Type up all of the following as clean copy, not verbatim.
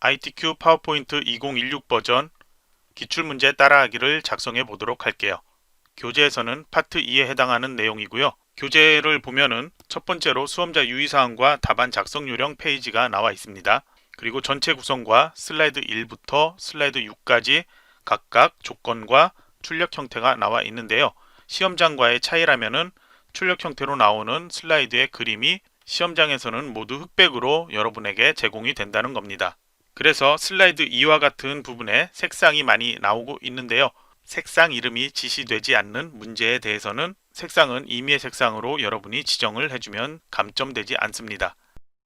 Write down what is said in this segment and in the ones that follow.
ITQ 파워포인트 2016 버전 기출문제 따라하기를 작성해 보도록 할게요. 교재에서는 파트 2에 해당하는 내용이고요. 교재를 보면은 첫 번째로 수험자 유의사항과 답안 작성 요령 페이지가 나와 있습니다. 그리고 전체 구성과 슬라이드 1부터 슬라이드 6까지 각각 조건과 출력 형태가 나와 있는데요. 시험장과의 차이라면은 출력 형태로 나오는 슬라이드의 그림이 시험장에서는 모두 흑백으로 여러분에게 제공이 된다는 겁니다. 그래서 슬라이드 2와 같은 부분에 색상이 많이 나오고 있는데요. 색상 이름이 지시되지 않는 문제에 대해서는 색상은 임의의 색상으로 여러분이 지정을 해주면 감점되지 않습니다.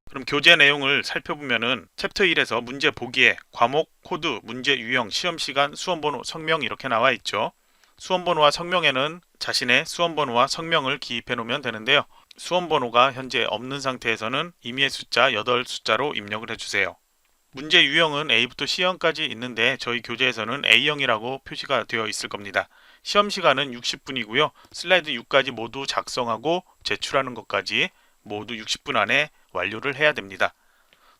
그럼 교재 내용을 살펴보면은 챕터 1에서 문제 보기에 과목, 코드, 문제 유형, 시험시간, 수험번호, 성명 이렇게 나와 있죠. 수험번호와 성명에는 자신의 수험번호와 성명을 기입해 놓으면 되는데요. 수험번호가 현재 없는 상태에서는 임의의 숫자 8숫자로 입력을 해주세요. 문제 유형은 A부터 C형까지 있는데 저희 교재에서는 A형이라고 표시가 되어 있을 겁니다. 시험 시간은 60분이고요. 슬라이드 6까지 모두 작성하고 제출하는 것까지 모두 60분 안에 완료를 해야 됩니다.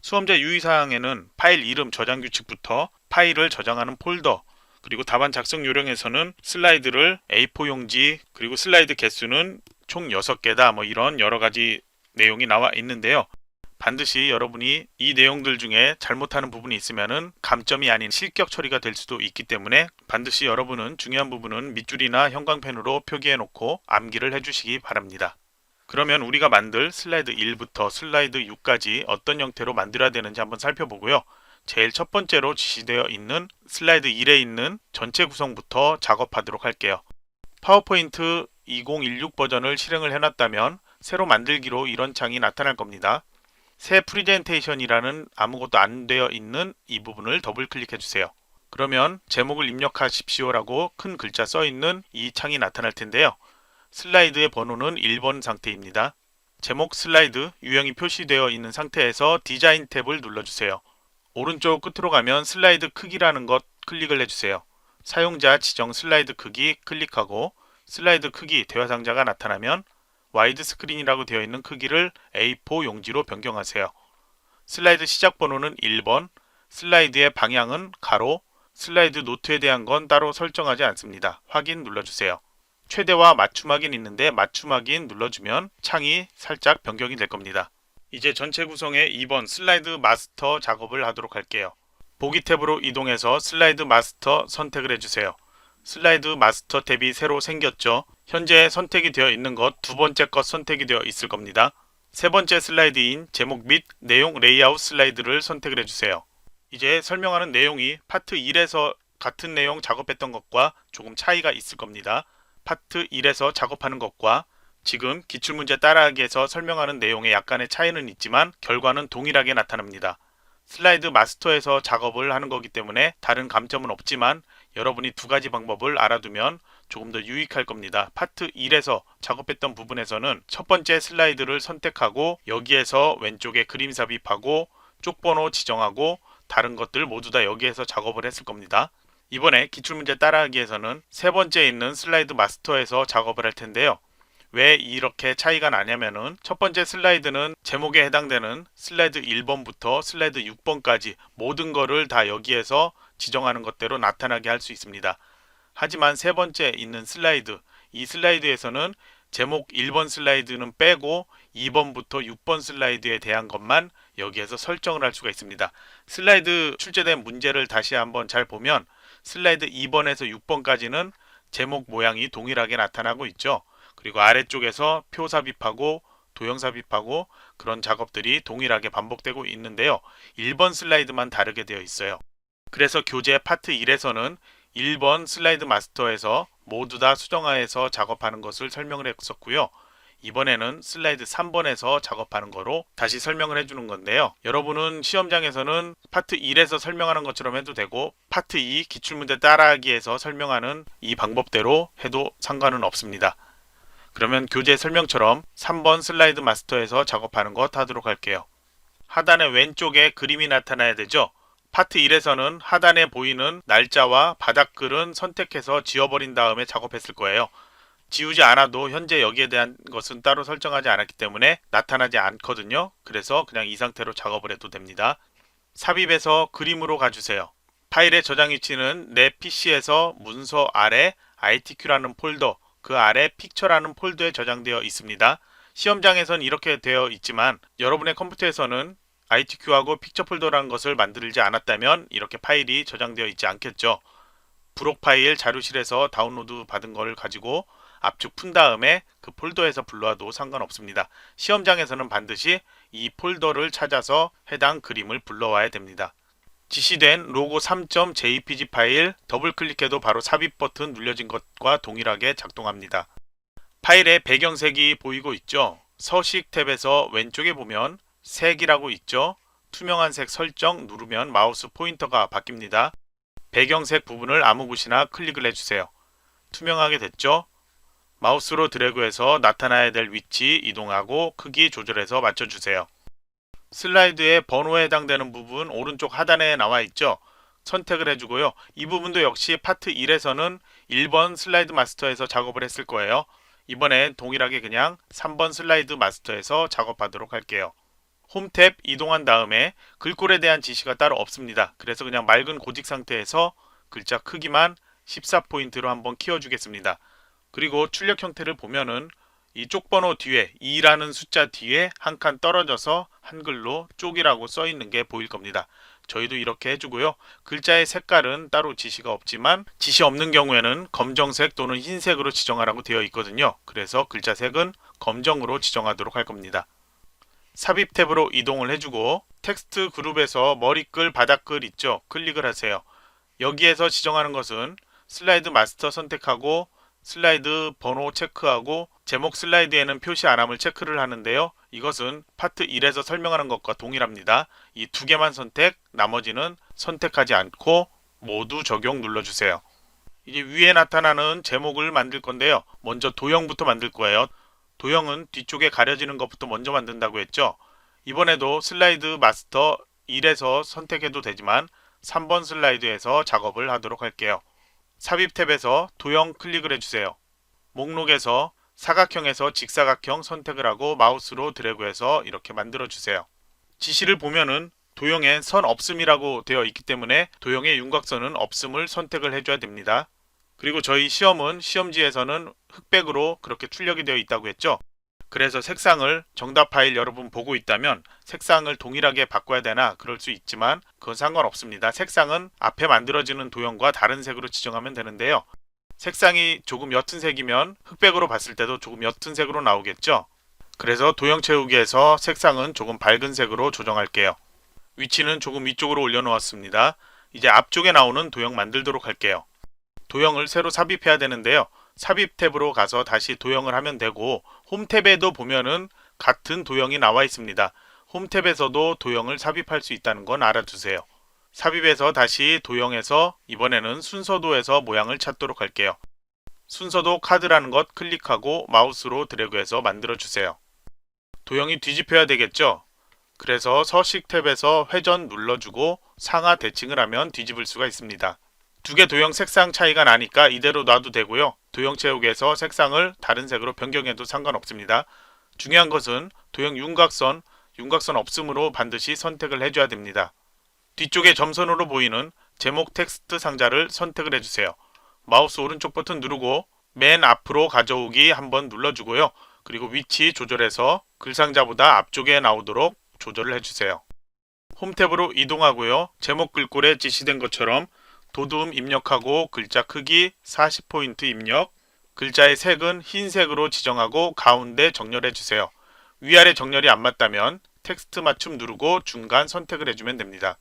수험자 유의사항에는 파일 이름 저장 규칙부터 파일을 저장하는 폴더, 그리고 답안 작성 요령에서는 슬라이드를 A4 용지, 그리고 슬라이드 개수는 총 6개다 뭐 이런 여러가지 내용이 나와 있는데요. 반드시 여러분이 이 내용들 중에 잘못하는 부분이 있으면은 감점이 아닌 실격 처리가 될 수도 있기 때문에 반드시 여러분은 중요한 부분은 밑줄이나 형광펜으로 표기해 놓고 암기를 해주시기 바랍니다. 그러면 우리가 만들 슬라이드 1부터 슬라이드 6까지 어떤 형태로 만들어야 되는지 한번 살펴보고요. 제일 첫 번째로 지시되어 있는 슬라이드 1에 있는 전체 구성부터 작업하도록 할게요. 파워포인트 2016 버전을 실행을 해놨다면 새로 만들기로 이런 창이 나타날 겁니다. 새 프리젠테이션이라는 아무것도 안 되어 있는 이 부분을 더블 클릭해 주세요. 그러면 제목을 입력하십시오 라고 큰 글자 써 있는 이 창이 나타날 텐데요. 슬라이드의 번호는 1번 상태입니다. 제목 슬라이드 유형이 표시되어 있는 상태에서 디자인 탭을 눌러주세요. 오른쪽 끝으로 가면 슬라이드 크기라는 것 클릭을 해주세요. 사용자 지정 슬라이드 크기 클릭하고 슬라이드 크기 대화 상자가 나타나면 와이드 스크린이라고 되어 있는 크기를 A4 용지로 변경하세요. 슬라이드 시작 번호는 1번, 슬라이드의 방향은 가로, 슬라이드 노트에 대한 건 따로 설정하지 않습니다. 확인 눌러주세요. 최대와 맞춤 확인 있는데 맞춤 확인 눌러주면 창이 살짝 변경이 될 겁니다. 이제 전체 구성의 2번 슬라이드 마스터 작업을 하도록 할게요. 보기 탭으로 이동해서 슬라이드 마스터 선택을 해주세요. 슬라이드 마스터 탭이 새로 생겼죠. 현재 선택이 되어 있는 것 두 번째 것 선택이 되어 있을 겁니다. 세 번째 슬라이드인 제목 및 내용 레이아웃 슬라이드를 선택을 해주세요. 이제 설명하는 내용이 파트 1에서 같은 내용 작업했던 것과 조금 차이가 있을 겁니다. 파트 1에서 작업하는 것과 지금 기출문제 따라하기에서 설명하는 내용에 약간의 차이는 있지만 결과는 동일하게 나타납니다. 슬라이드 마스터에서 작업을 하는 거기 때문에 다른 감점은 없지만 여러분이 두 가지 방법을 알아두면 조금 더 유익할 겁니다. 파트 1에서 작업했던 부분에서는 첫 번째 슬라이드를 선택하고 여기에서 왼쪽에 그림 삽입하고 쪽번호 지정하고 다른 것들 모두 다 여기에서 작업을 했을 겁니다. 이번에 기출문제 따라하기에서는 세 번째 있는 슬라이드 마스터에서 작업을 할 텐데요. 왜 이렇게 차이가 나냐면은 첫 번째 슬라이드는 제목에 해당되는 슬라이드 1번부터 슬라이드 6번까지 모든 거를 다 여기에서 지정하는 것대로 나타나게 할 수 있습니다. 하지만 세 번째 있는 슬라이드, 이 슬라이드에서는 제목 1번 슬라이드는 빼고 2번부터 6번 슬라이드에 대한 것만 여기에서 설정을 할 수가 있습니다. 슬라이드 출제된 문제를 다시 한번 잘 보면 슬라이드 2번에서 6번까지는 제목 모양이 동일하게 나타나고 있죠. 그리고 아래쪽에서 표 삽입하고 도형 삽입하고 그런 작업들이 동일하게 반복되고 있는데요. 1번 슬라이드만 다르게 되어 있어요. 그래서 교재 파트 1에서는 1번 슬라이드 마스터에서 모두 다 수정하에서 작업하는 것을 설명을 했었고요. 이번에는 슬라이드 3번에서 작업하는 거로 다시 설명을 해주는 건데요. 여러분은 시험장에서는 파트 1에서 설명하는 것처럼 해도 되고 파트 2 기출문제 따라하기에서 설명하는 이 방법대로 해도 상관은 없습니다. 그러면 교재 설명처럼 3번 슬라이드 마스터에서 작업하는 것 하도록 할게요. 하단의 왼쪽에 그림이 나타나야 되죠. 파트 1에서는 하단에 보이는 날짜와 바닥글은 선택해서 지워버린 다음에 작업했을 거예요. 지우지 않아도 현재 여기에 대한 것은 따로 설정하지 않았기 때문에 나타나지 않거든요. 그래서 그냥 이 상태로 작업을 해도 됩니다. 삽입에서 그림으로 가주세요. 파일의 저장 위치는 내 PC에서 문서 아래 ITQ라는 폴더, 그 아래 픽처라는 폴더에 저장되어 있습니다. 시험장에선 이렇게 되어 있지만 여러분의 컴퓨터에서는 ITQ하고 픽처 폴더라는 것을 만들지 않았다면 이렇게 파일이 저장되어 있지 않겠죠. 브록 파일 자료실에서 다운로드 받은 거를 가지고 압축 푼 다음에 그 폴더에서 불러와도 상관없습니다. 시험장에서는 반드시 이 폴더를 찾아서 해당 그림을 불러와야 됩니다. 지시된 로고 3.jpg 파일 더블 클릭해도 바로 삽입 버튼 눌려진 것과 동일하게 작동합니다. 파일의 배경색이 보이고 있죠? 서식 탭에서 왼쪽에 보면 색이라고 있죠? 투명한 색 설정 누르면 마우스 포인터가 바뀝니다. 배경색 부분을 아무 곳이나 클릭을 해주세요. 투명하게 됐죠? 마우스로 드래그해서 나타나야 될 위치 이동하고 크기 조절해서 맞춰주세요. 슬라이드의 번호에 해당되는 부분 오른쪽 하단에 나와 있죠? 선택을 해주고요. 이 부분도 역시 파트 1에서는 1번 슬라이드 마스터에서 작업을 했을 거예요. 이번엔 동일하게 그냥 3번 슬라이드 마스터에서 작업하도록 할게요. 홈 탭 이동한 다음에 글꼴에 대한 지시가 따로 없습니다. 그래서 그냥 맑은 고직 상태에서 글자 크기만 14포인트로 한번 키워주겠습니다. 그리고 출력 형태를 보면은 이 쪽번호 뒤에 2라는 숫자 뒤에 한 칸 떨어져서 한글로 쪽이라고 써 있는 게 보일 겁니다. 저희도 이렇게 해주고요. 글자의 색깔은 따로 지시가 없지만 지시 없는 경우에는 검정색 또는 흰색으로 지정하라고 되어 있거든요. 그래서 글자 색은 검정으로 지정하도록 할 겁니다. 삽입 탭으로 이동을 해주고 텍스트 그룹에서 머리글, 바닥글 있죠? 클릭을 하세요. 여기에서 지정하는 것은 슬라이드 마스터 선택하고 슬라이드 번호 체크하고 제목 슬라이드에는 표시 안함을 체크를 하는데요. 이것은 파트 1에서 설명하는 것과 동일합니다. 이 두 개만 선택, 나머지는 선택하지 않고 모두 적용 눌러주세요. 이제 위에 나타나는 제목을 만들 건데요. 먼저 도형부터 만들 거예요. 도형은 뒤쪽에 가려지는 것부터 먼저 만든다고 했죠. 이번에도 슬라이드 마스터 1에서 선택해도 되지만 3번 슬라이드에서 작업을 하도록 할게요. 삽입 탭에서 도형 클릭을 해주세요. 목록에서 사각형에서 직사각형 선택을 하고 마우스로 드래그해서 이렇게 만들어 주세요. 지시를 보면은 도형에 선 없음이라고 되어 있기 때문에 도형의 윤곽선은 없음을 선택을 해줘야 됩니다. 그리고 저희 시험은 시험지에서는 흑백으로 그렇게 출력이 되어 있다고 했죠. 그래서 색상을 정답 파일 여러분 보고 있다면 색상을 동일하게 바꿔야 되나 그럴 수 있지만 그건 상관없습니다. 색상은 앞에 만들어지는 도형과 다른 색으로 지정하면 되는데요. 색상이 조금 옅은 색이면 흑백으로 봤을 때도 조금 옅은 색으로 나오겠죠. 그래서 도형 채우기에서 색상은 조금 밝은 색으로 조정할게요. 위치는 조금 위쪽으로 올려놓았습니다. 이제 앞쪽에 나오는 도형 만들도록 할게요. 도형을 새로 삽입해야 되는데요. 삽입 탭으로 가서 다시 도형을 하면 되고 홈 탭에도 보면은 같은 도형이 나와 있습니다. 홈 탭에서도 도형을 삽입할 수 있다는 건 알아두세요. 삽입에서 다시 도형에서 이번에는 순서도에서 모양을 찾도록 할게요. 순서도 카드라는 것 클릭하고 마우스로 드래그해서 만들어 주세요. 도형이 뒤집혀야 되겠죠? 그래서 서식 탭에서 회전 눌러주고 상하 대칭을 하면 뒤집을 수가 있습니다. 두 개 도형 색상 차이가 나니까 이대로 놔도 되고요. 도형 채우기에서 색상을 다른 색으로 변경해도 상관없습니다. 중요한 것은 도형 윤곽선 없음으로 반드시 선택을 해줘야 됩니다. 뒤쪽에 점선으로 보이는 제목 텍스트 상자를 선택을 해주세요. 마우스 오른쪽 버튼 누르고 맨 앞으로 가져오기 한번 눌러주고요. 그리고 위치 조절해서 글상자보다 앞쪽에 나오도록 조절을 해주세요. 홈 탭으로 이동하고요. 제목 글꼴에 지시된 것처럼 도둠 입력하고 글자 크기 40포인트 입력, 글자의 색은 흰색으로 지정하고 가운데 정렬해 주세요. 위아래 정렬이 안 맞다면 텍스트 맞춤 누르고 중간 선택을 해주면 됩니다.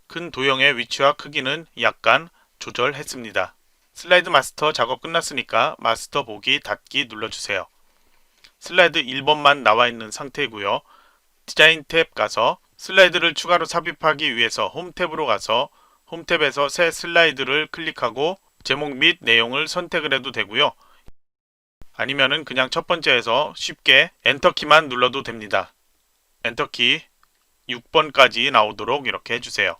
큰 도형의 위치와 크기는 약간 조절했습니다. 슬라이드 마스터 작업 끝났으니까 마스터 보기 닫기 눌러주세요. 슬라이드 1번만 나와 있는 상태이고요. 디자인 탭 가서 슬라이드를 추가로 삽입하기 위해서 홈 탭으로 가서 홈 탭에서 새 슬라이드를 클릭하고 제목 및 내용을 선택을 해도 되고요. 아니면은 그냥 첫 번째에서 쉽게 엔터키만 눌러도 됩니다. 엔터키 6번까지 나오도록 이렇게 해주세요.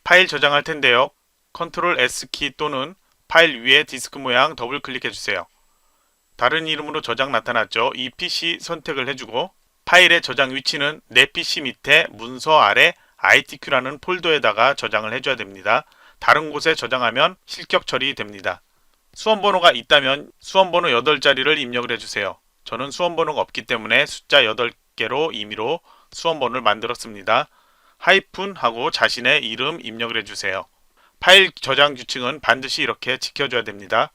파일 저장할 텐데요. 컨트롤 S키 또는 파일 위에 디스크 모양 더블 클릭해 주세요. 다른 이름으로 저장 나타났죠. 이 PC 선택을 해주고 파일의 저장 위치는 내 PC 밑에 문서 아래 ITQ라는 폴더에다가 저장을 해줘야 됩니다. 다른 곳에 저장하면 실격 처리됩니다. 수험번호가 있다면 수험번호 8자리를 입력을 해주세요. 저는 수험번호가 없기 때문에 숫자 8개로 임의로 수험번호를 만들었습니다. 하이픈 하고 자신의 이름 입력을 해주세요. 파일 저장 규칙은 반드시 이렇게 지켜줘야 됩니다.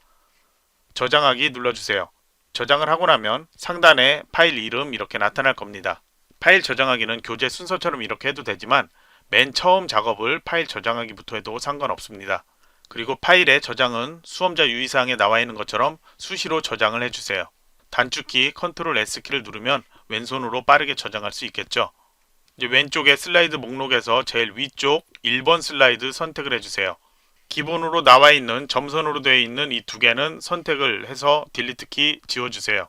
저장하기 눌러주세요. 저장을 하고 나면 상단에 파일 이름 이렇게 나타날 겁니다. 파일 저장하기는 교재 순서처럼 이렇게 해도 되지만 맨 처음 작업을 파일 저장하기부터 해도 상관없습니다. 그리고 파일의 저장은 수험자 유의사항에 나와 있는 것처럼 수시로 저장을 해주세요. 단축키 Ctrl S키를 누르면 왼손으로 빠르게 저장할 수 있겠죠. 이제 왼쪽에 슬라이드 목록에서 제일 위쪽 1번 슬라이드 선택을 해주세요. 기본으로 나와 있는 점선으로 되어 있는 이 두 개는 선택을 해서 딜리트 키 지워주세요.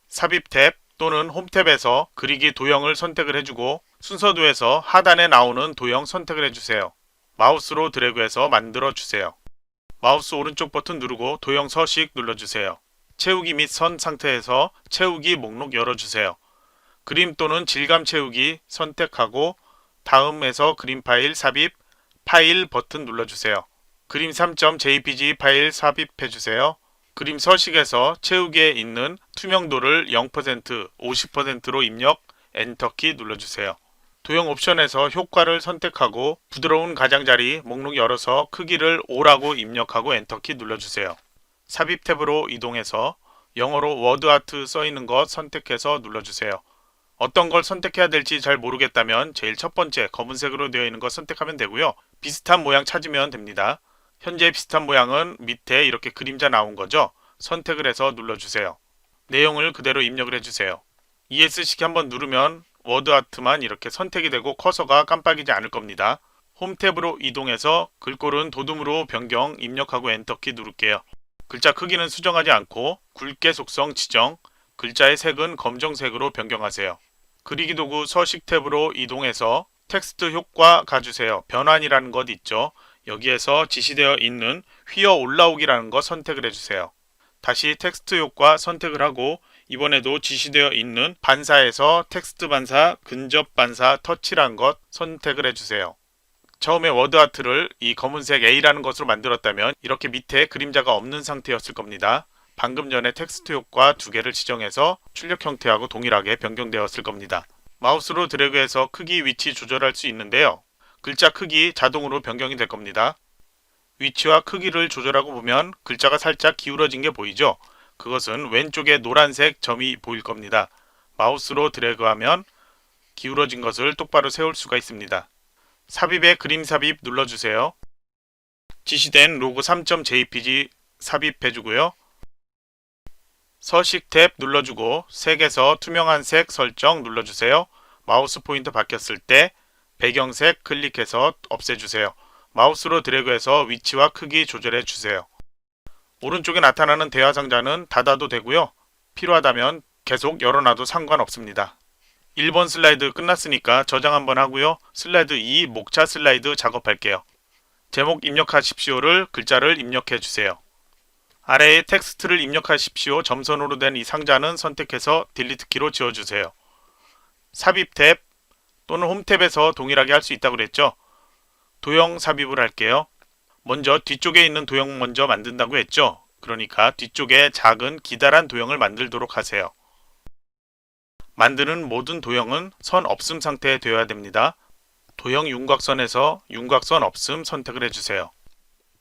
삽입 탭 또는 홈 탭에서 그리기 도형을 선택을 해주고 순서도에서 하단에 나오는 도형 선택을 해주세요. 마우스로 드래그해서 만들어주세요. 마우스 오른쪽 버튼 누르고 도형 서식 눌러주세요. 채우기 및 선 상태에서 채우기 목록 열어주세요. 그림 또는 질감 채우기 선택하고 다음에서 그림 파일 삽입 파일 버튼 눌러주세요. 그림 3.jpg 파일 삽입해주세요. 그림 서식에서 채우기에 있는 투명도를 0%, 50%로 입력, 엔터키 눌러주세요. 도형 옵션에서 효과를 선택하고 부드러운 가장자리 목록 열어서 크기를 5라고 입력하고 엔터키 눌러주세요. 삽입 탭으로 이동해서 영어로 워드아트 써있는 것 선택해서 눌러주세요. 어떤 걸 선택해야 될지 잘 모르겠다면 제일 첫 번째 검은색으로 되어 있는 것 선택하면 되고요. 비슷한 모양 찾으면 됩니다. 현재 비슷한 모양은 밑에 이렇게 그림자 나온 거죠. 선택을 해서 눌러주세요. 내용을 그대로 입력을 해주세요. ESC 한번 누르면 워드아트만 이렇게 선택이 되고 커서가 깜빡이지 않을 겁니다. 홈 탭으로 이동해서 글꼴은 도둠으로 변경 입력하고 엔터키 누를게요. 글자 크기는 수정하지 않고 굵게 속성 지정, 글자의 색은 검정색으로 변경하세요. 그리기 도구 서식 탭으로 이동해서 텍스트 효과 가주세요. 변환이라는 것 있죠. 여기에서 지시되어 있는 휘어 올라오기라는 것 선택을 해주세요. 다시 텍스트 효과 선택을 하고 이번에도 지시되어 있는 반사에서 텍스트 반사, 근접 반사, 터치라는 것 선택을 해주세요. 처음에 워드아트를 이 검은색 A라는 것으로 만들었다면 이렇게 밑에 그림자가 없는 상태였을 겁니다. 방금 전에 텍스트 효과 두 개를 지정해서 출력 형태하고 동일하게 변경되었을 겁니다. 마우스로 드래그해서 크기 위치 조절할 수 있는데요. 글자 크기 자동으로 변경이 될 겁니다. 위치와 크기를 조절하고 보면 글자가 살짝 기울어진 게 보이죠? 그것은 왼쪽에 노란색 점이 보일 겁니다. 마우스로 드래그하면 기울어진 것을 똑바로 세울 수가 있습니다. 삽입에 그림 삽입 눌러주세요. 지시된 로고 3.jpg 삽입해주고요. 서식 탭 눌러주고 색에서 투명한 색 설정 눌러주세요. 마우스 포인터 바뀌었을 때 배경색 클릭해서 없애주세요. 마우스로 드래그해서 위치와 크기 조절해주세요. 오른쪽에 나타나는 대화 상자는 닫아도 되고요. 필요하다면 계속 열어놔도 상관없습니다. 1번 슬라이드 끝났으니까 저장 한번 하고요. 슬라이드 2 목차 슬라이드 작업할게요. 제목 입력하십시오를 글자를 입력해주세요. 아래에 텍스트를 입력하십시오. 점선으로 된 이 상자는 선택해서 딜리트 키로 지워주세요. 삽입 탭 또는 홈 탭에서 동일하게 할 수 있다고 그랬죠. 도형 삽입을 할게요. 먼저 뒤쪽에 있는 도형 먼저 만든다고 했죠. 그러니까 뒤쪽에 작은 기다란 도형을 만들도록 하세요. 만드는 모든 도형은 선 없음 상태에 되어야 됩니다. 도형 윤곽선에서 윤곽선 없음 선택을 해주세요.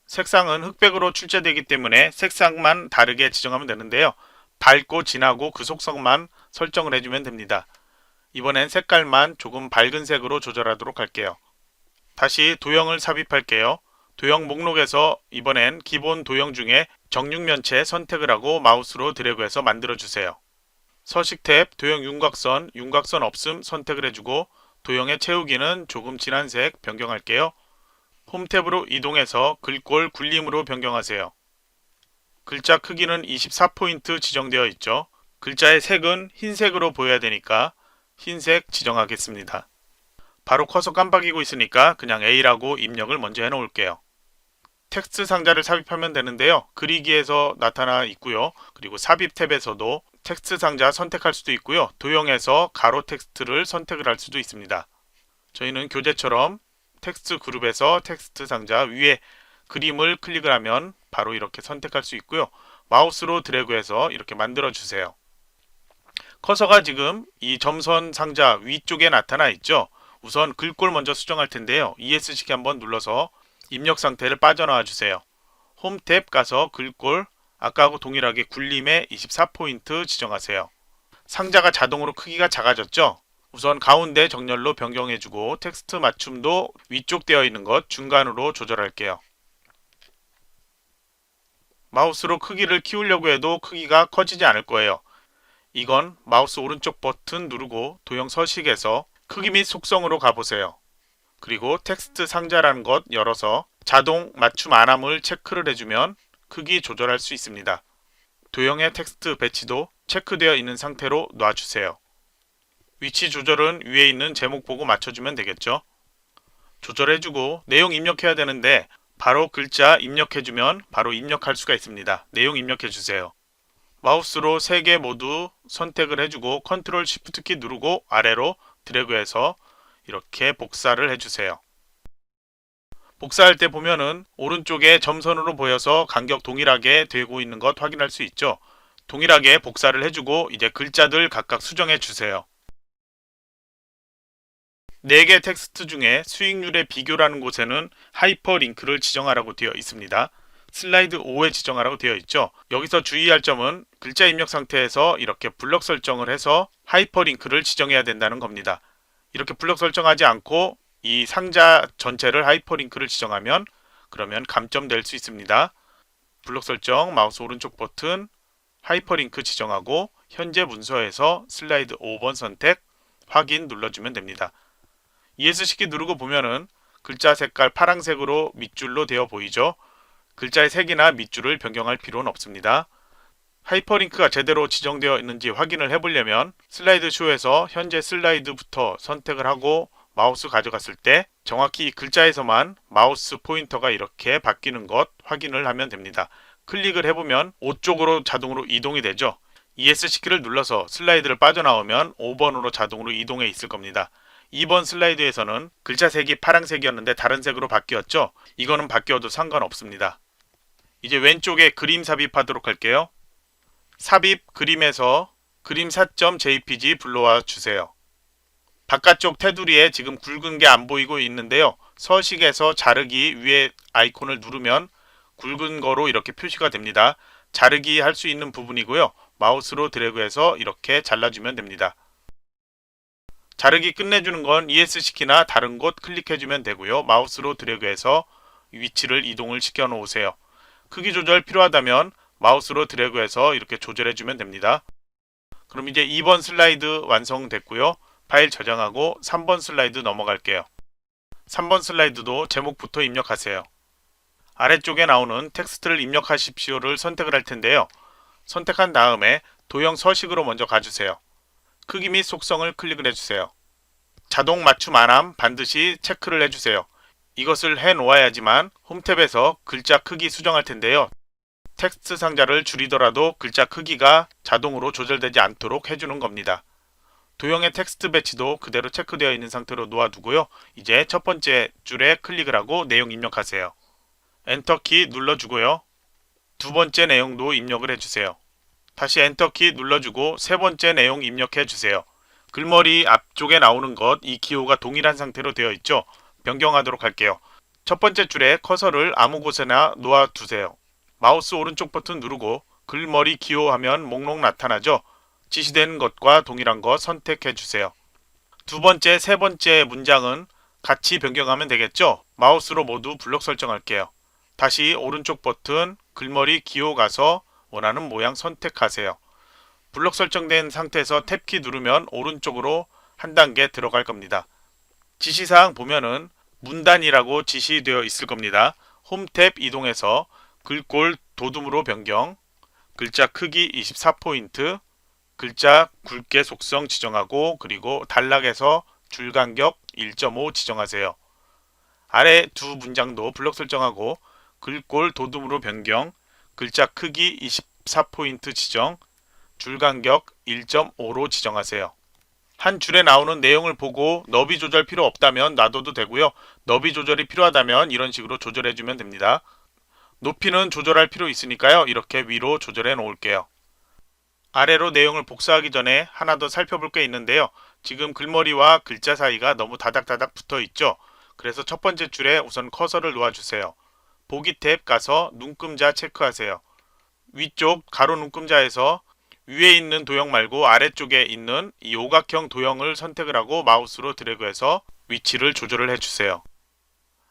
색상은 흑백으로 출제되기 때문에 색상만 다르게 지정하면 되는데요. 밝고 진하고 그 속성만 설정을 해주면 됩니다. 이번엔 색깔만 조금 밝은 색으로 조절하도록 할게요. 다시 도형을 삽입할게요. 도형 목록에서 이번엔 기본 도형 중에 정육면체 선택을 하고 마우스로 드래그해서 만들어주세요. 서식 탭 도형 윤곽선, 윤곽선 없음 선택을 해주고 도형의 채우기는 조금 진한 색 변경할게요. 홈 탭으로 이동해서 글꼴 굴림으로 변경하세요. 글자 크기는 24포인트 지정되어 있죠. 글자의 색은 흰색으로 보여야 되니까 흰색 지정하겠습니다. 바로 커서 깜빡이고 있으니까 그냥 A라고 입력을 먼저 해놓을게요. 텍스트 상자를 삽입하면 되는데요. 그리기에서 나타나 있고요. 그리고 삽입 탭에서도 텍스트 상자 선택할 수도 있고요. 도형에서 가로 텍스트를 선택을 할 수도 있습니다. 저희는 교재처럼 텍스트 그룹에서 텍스트 상자 위에 그림을 클릭을 하면 바로 이렇게 선택할 수 있고요. 마우스로 드래그해서 이렇게 만들어 주세요. 커서가 지금 이 점선 상자 위쪽에 나타나 있죠. 우선 글꼴 먼저 수정할 텐데요. ESC 한번 눌러서 입력 상태를 빠져나와 주세요. 홈 탭 가서 글꼴 아까하고 동일하게 굴림에 24포인트 지정하세요. 상자가 자동으로 크기가 작아졌죠. 우선 가운데 정렬로 변경해주고 텍스트 맞춤도 위쪽 되어 있는 것 중간으로 조절할게요. 마우스로 크기를 키우려고 해도 크기가 커지지 않을 거예요. 이건 마우스 오른쪽 버튼 누르고 도형 서식에서 크기 및 속성으로 가보세요. 그리고 텍스트 상자라는 것 열어서 자동 맞춤 안함을 체크를 해주면 크기 조절할 수 있습니다. 도형의 텍스트 배치도 체크되어 있는 상태로 놔주세요. 위치 조절은 위에 있는 제목 보고 맞춰주면 되겠죠. 조절해주고 내용 입력해야 되는데 바로 글자 입력해주면 바로 입력할 수가 있습니다. 내용 입력해주세요. 마우스로 3개 모두 선택을 해주고 컨트롤 쉬프트 키 누르고 아래로 드래그해서 이렇게 복사를 해주세요. 복사할 때 보면은 오른쪽에 점선으로 보여서 간격 동일하게 되고 있는 것 확인할 수 있죠. 동일하게 복사를 해주고 이제 글자들 각각 수정해 주세요. 4개 텍스트 중에 수익률의 비교라는 곳에는 하이퍼링크를 지정하라고 되어 있습니다. 슬라이드 5에 지정하라고 되어 있죠. 여기서 주의할 점은 글자 입력 상태에서 이렇게 블럭 설정을 해서 하이퍼링크를 지정해야 된다는 겁니다. 이렇게 블럭 설정하지 않고 이 상자 전체를 하이퍼링크를 지정하면 그러면 감점될 수 있습니다. 블럭 설정 마우스 오른쪽 버튼 하이퍼링크 지정하고 현재 문서에서 슬라이드 5번 선택 확인 눌러주면 됩니다. ESC 누르고 보면은 글자 색깔 파란색으로 밑줄로 되어 보이죠. 글자의 색이나 밑줄을 변경할 필요는 없습니다. 하이퍼링크가 제대로 지정되어 있는지 확인을 해보려면 슬라이드 쇼에서 현재 슬라이드부터 선택을 하고 마우스 가져갔을 때 정확히 이 글자에서만 마우스 포인터가 이렇게 바뀌는 것 확인을 하면 됩니다. 클릭을 해보면 5쪽으로 자동으로 이동이 되죠. ESC 키를 눌러서 슬라이드를 빠져나오면 5번으로 자동으로 이동해 있을 겁니다. 2번 슬라이드에서는 글자 색이 파란색이었는데 다른 색으로 바뀌었죠. 이거는 바뀌어도 상관없습니다. 이제 왼쪽에 그림 삽입하도록 할게요. 삽입 그림에서 그림 4.jpg 불러와 주세요. 바깥쪽 테두리에 지금 굵은 게 안 보이고 있는데요. 서식에서 자르기 위에 아이콘을 누르면 굵은 거로 이렇게 표시가 됩니다. 자르기 할 수 있는 부분이고요. 마우스로 드래그해서 이렇게 잘라주면 됩니다. 자르기 끝내주는 건 ESC 키나 다른 곳 클릭해주면 되고요. 마우스로 드래그해서 위치를 이동을 시켜 놓으세요. 크기 조절 필요하다면 마우스로 드래그해서 이렇게 조절해주면 됩니다. 그럼 이제 2번 슬라이드 완성됐고요. 파일 저장하고 3번 슬라이드 넘어갈게요. 3번 슬라이드도 제목부터 입력하세요. 아래쪽에 나오는 텍스트를 입력하십시오를 선택을 할 텐데요. 선택한 다음에 도형 서식으로 먼저 가주세요. 크기 및 속성을 클릭을 해주세요. 자동 맞춤 안함 반드시 체크를 해주세요. 이것을 해 놓아야지만 홈탭에서 글자 크기 수정할 텐데요. 텍스트 상자를 줄이더라도 글자 크기가 자동으로 조절되지 않도록 해주는 겁니다. 도형의 텍스트 배치도 그대로 체크되어 있는 상태로 놓아두고요. 이제 첫 번째 줄에 클릭을 하고 내용 입력하세요. 엔터키 눌러주고요. 두 번째 내용도 입력을 해주세요. 다시 엔터키 눌러주고 세 번째 내용 입력해주세요. 글머리 앞쪽에 나오는 것, 이 기호가 동일한 상태로 되어 있죠. 변경하도록 할게요. 첫 번째 줄에 커서를 아무 곳에나 놓아두세요. 마우스 오른쪽 버튼 누르고 글머리 기호하면 목록 나타나죠. 지시된 것과 동일한 것 선택해 주세요. 두 번째, 세 번째 문장은 같이 변경하면 되겠죠. 마우스로 모두 블럭 설정할게요. 다시 오른쪽 버튼 글머리 기호 가서 원하는 모양 선택하세요. 블럭 설정된 상태에서 탭키 누르면 오른쪽으로 한 단계 들어갈 겁니다. 지시사항 보면은 문단이라고 지시되어 있을 겁니다. 홈 탭 이동해서 글꼴 도둠으로 변경, 글자 크기 24포인트, 글자 굵게 속성 지정하고 그리고 단락에서 줄 간격 1.5 지정하세요. 아래 두 문장도 블럭 설정하고 글꼴 도둠으로 변경, 글자 크기 24포인트 지정, 줄 간격 1.5로 지정하세요. 한 줄에 나오는 내용을 보고 너비 조절 필요 없다면 놔둬도 되고요. 너비 조절이 필요하다면 이런 식으로 조절해주면 됩니다. 높이는 조절할 필요 있으니까요. 이렇게 위로 조절해 놓을게요. 아래로 내용을 복사하기 전에 하나 더 살펴볼 게 있는데요. 지금 글머리와 글자 사이가 너무 다닥다닥 붙어 있죠. 그래서 첫 번째 줄에 우선 커서를 놓아주세요. 보기 탭 가서 눈금자 체크하세요. 위쪽 가로 눈금자에서 위에 있는 도형 말고 아래쪽에 있는 이 오각형 도형을 선택을 하고 마우스로 드래그해서 위치를 조절을 해주세요.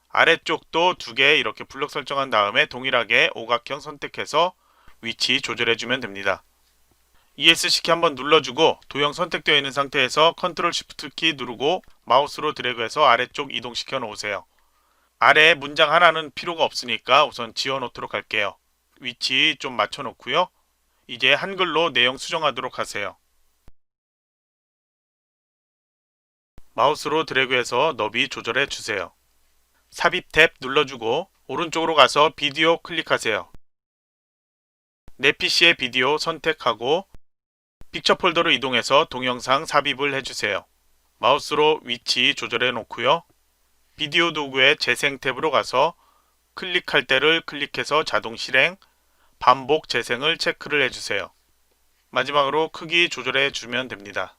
아래쪽도 두 개 이렇게 블럭 설정한 다음에 동일하게 오각형 선택해서 위치 조절해주면 됩니다. ESC 키 한번 눌러주고 도형 선택되어 있는 상태에서 컨트롤 쉬프트 키 누르고 마우스로 드래그해서 아래쪽 이동시켜 놓으세요. 아래 문장 하나는 필요가 없으니까 우선 지워 놓도록 할게요. 위치 좀 맞춰 놓고요. 이제 한글로 내용 수정하도록 하세요. 마우스로 드래그해서 너비 조절해 주세요. 삽입 탭 눌러주고 오른쪽으로 가서 비디오 클릭하세요. 내 PC의 비디오 선택하고 픽처 폴더로 이동해서 동영상 삽입을 해주세요. 마우스로 위치 조절해 놓고요. 비디오 도구의 재생 탭으로 가서 클릭할 때를 클릭해서 자동 실행, 반복 재생을 체크를 해주세요. 마지막으로 크기 조절해 주면 됩니다.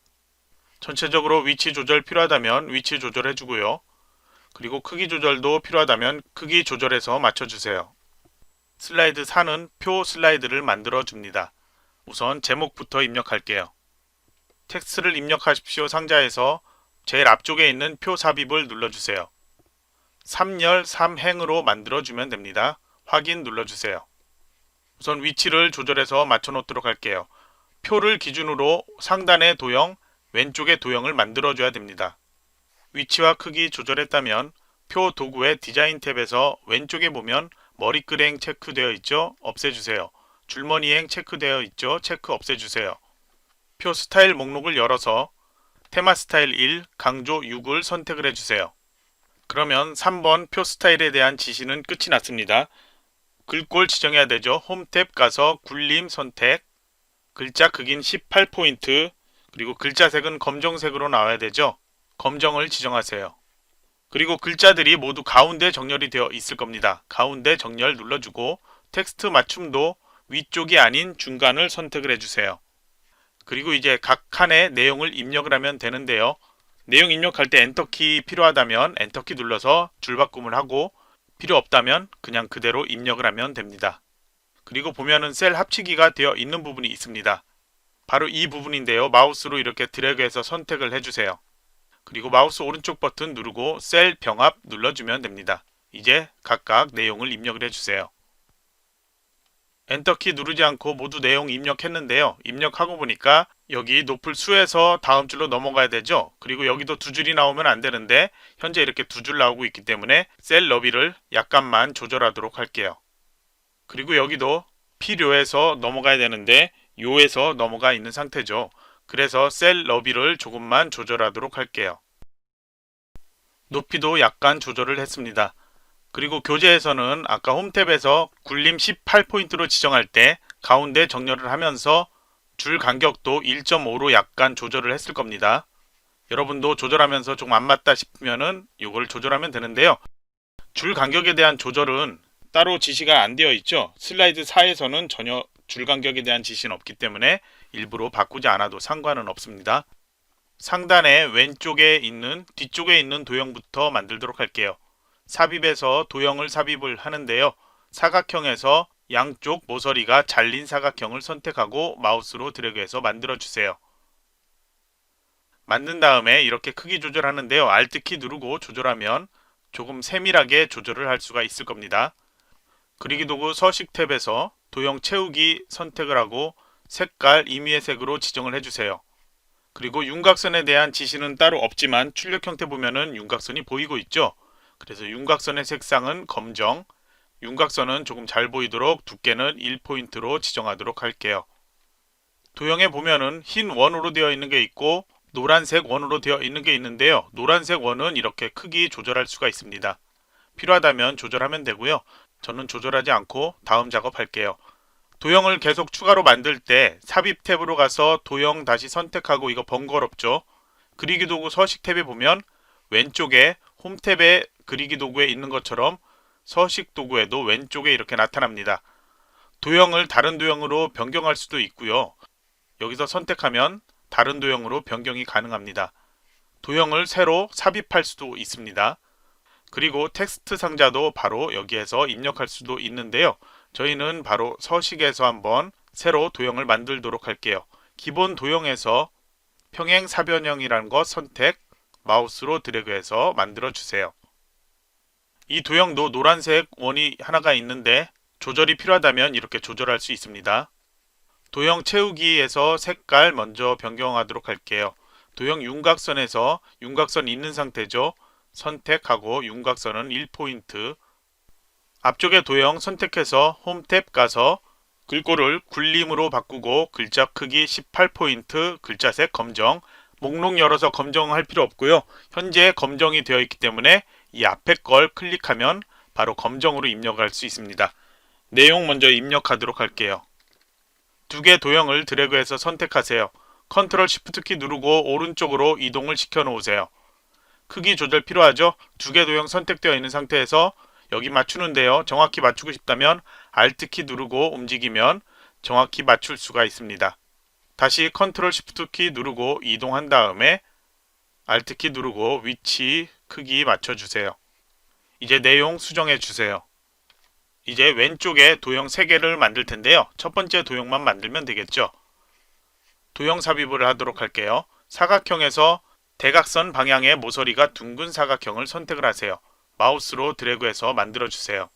전체적으로 위치 조절 필요하다면 위치 조절해 주고요. 그리고 크기 조절도 필요하다면 크기 조절해서 맞춰주세요. 슬라이드 4는 표 슬라이드를 만들어 줍니다. 우선 제목부터 입력할게요. 텍스트를 입력하십시오 상자에서 제일 앞쪽에 있는 표 삽입을 눌러주세요. 3열 3행으로 만들어주면 됩니다. 확인 눌러주세요. 우선 위치를 조절해서 맞춰 놓도록 할게요. 표를 기준으로 상단의 도형, 왼쪽의 도형을 만들어줘야 됩니다. 위치와 크기 조절했다면 표 도구의 디자인 탭에서 왼쪽에 보면 머리글행 체크되어 있죠? 없애주세요. 줄머니행 체크되어 있죠? 체크 없애주세요. 표 스타일 목록을 열어서 테마 스타일 1, 강조 6을 선택을 해주세요. 그러면 3번 표 스타일에 대한 지시는 끝이 났습니다. 글꼴 지정해야 되죠. 홈 탭 가서 굴림 선택, 글자 크기는 18포인트, 그리고 글자 색은 검정색으로 나와야 되죠. 검정을 지정하세요. 그리고 글자들이 모두 가운데 정렬이 되어 있을 겁니다. 가운데 정렬 눌러주고 텍스트 맞춤도 위쪽이 아닌 중간을 선택을 해주세요. 그리고 이제 각 칸에 내용을 입력을 하면 되는데요. 내용 입력할 때 엔터키 필요하다면 엔터키 눌러서 줄바꿈을 하고 필요 없다면 그냥 그대로 입력을 하면 됩니다. 그리고 보면은 셀 합치기가 되어 있는 부분이 있습니다. 바로 이 부분인데요. 마우스로 이렇게 드래그해서 선택을 해주세요. 그리고 마우스 오른쪽 버튼 누르고 셀 병합 눌러주면 됩니다. 이제 각각 내용을 입력을 해주세요. 엔터키 누르지 않고 모두 내용 입력했는데요. 입력하고 보니까 여기 높을 수에서 다음 줄로 넘어가야 되죠. 그리고 여기도 두 줄이 나오면 안 되는데 현재 이렇게 두 줄 나오고 있기 때문에 셀 너비를 약간만 조절하도록 할게요. 그리고 여기도 필요해서 넘어가야 되는데 요에서 넘어가 있는 상태죠. 그래서 셀 너비를 조금만 조절하도록 할게요. 높이도 약간 조절을 했습니다. 그리고 교재에서는 아까 홈탭에서 굴림 18포인트로 지정할 때 가운데 정렬을 하면서 줄 간격도 1.5로 약간 조절을 했을 겁니다. 여러분도 조절하면서 조금 안 맞다 싶으면은 이걸 조절하면 되는데요. 줄 간격에 대한 조절은 따로 지시가 안 되어 있죠. 슬라이드 4에서는 전혀 줄 간격에 대한 지시는 없기 때문에 일부러 바꾸지 않아도 상관은 없습니다. 상단에 왼쪽에 있는 뒤쪽에 있는 도형부터 만들도록 할게요. 삽입에서 도형을 삽입을 하는데요. 사각형에서 양쪽 모서리가 잘린 사각형을 선택하고 마우스로 드래그해서 만들어 주세요. 만든 다음에 이렇게 크기 조절하는데요. Alt키 누르고 조절하면 조금 세밀하게 조절을 할 수가 있을 겁니다. 그리기 도구 서식 탭에서 도형 채우기 선택을 하고 색깔 임의의 색으로 지정을 해주세요. 그리고 윤곽선에 대한 지시는 따로 없지만 출력 형태 보면은 윤곽선이 보이고 있죠. 그래서 윤곽선의 색상은 검정, 윤곽선은 조금 잘 보이도록 두께는 1포인트로 지정하도록 할게요. 도형에 보면은 흰 원으로 되어 있는 게 있고 노란색 원으로 되어 있는 게 있는데요. 노란색 원은 이렇게 크기 조절할 수가 있습니다. 필요하다면 조절하면 되고요. 저는 조절하지 않고 다음 작업할게요. 도형을 계속 추가로 만들 때 삽입 탭으로 가서 도형 다시 선택하고 이거 번거롭죠. 그리기 도구 서식 탭에 보면 왼쪽에 홈 탭에 그리기 도구에 있는 것처럼 서식 도구에도 왼쪽에 이렇게 나타납니다. 도형을 다른 도형으로 변경할 수도 있고요. 여기서 선택하면 다른 도형으로 변경이 가능합니다. 도형을 새로 삽입할 수도 있습니다. 그리고 텍스트 상자도 바로 여기에서 입력할 수도 있는데요. 저희는 바로 서식에서 한번 새로 도형을 만들도록 할게요. 기본 도형에서 평행 사변형이라는 것 선택, 마우스로 드래그해서 만들어 주세요. 이 도형도 노란색 원이 하나가 있는데 조절이 필요하다면 이렇게 조절할 수 있습니다. 도형 채우기에서 색깔 먼저 변경하도록 할게요. 도형 윤곽선에서 윤곽선 있는 상태죠. 선택하고 윤곽선은 1포인트. 앞쪽에 도형 선택해서 홈 탭 가서 글꼴을 굴림으로 바꾸고 글자 크기 18포인트, 글자색 검정. 목록 열어서 검정할 필요 없고요. 현재 검정이 되어 있기 때문에 이 앞에 걸 클릭하면 바로 검정으로 입력할 수 있습니다. 내용 먼저 입력하도록 할게요. 두 개 도형을 드래그해서 선택하세요. 컨트롤 시프트 키 누르고 오른쪽으로 이동을 시켜 놓으세요. 크기 조절 필요하죠? 두 개 도형 선택되어 있는 상태에서 여기 맞추는데요. 정확히 맞추고 싶다면 Alt 키 누르고 움직이면 정확히 맞출 수가 있습니다. 다시 컨트롤 시프트 키 누르고 이동한 다음에 Alt 키 누르고 위치, 크기 맞춰주세요. 이제 내용 수정해 주세요. 이제 왼쪽에 도형 3개를 만들 텐데요. 첫 번째 도형만 만들면 되겠죠. 도형 삽입을 하도록 할게요. 사각형에서 대각선 방향의 모서리가 둥근 사각형을 선택을 하세요. 마우스로 드래그해서 만들어 주세요.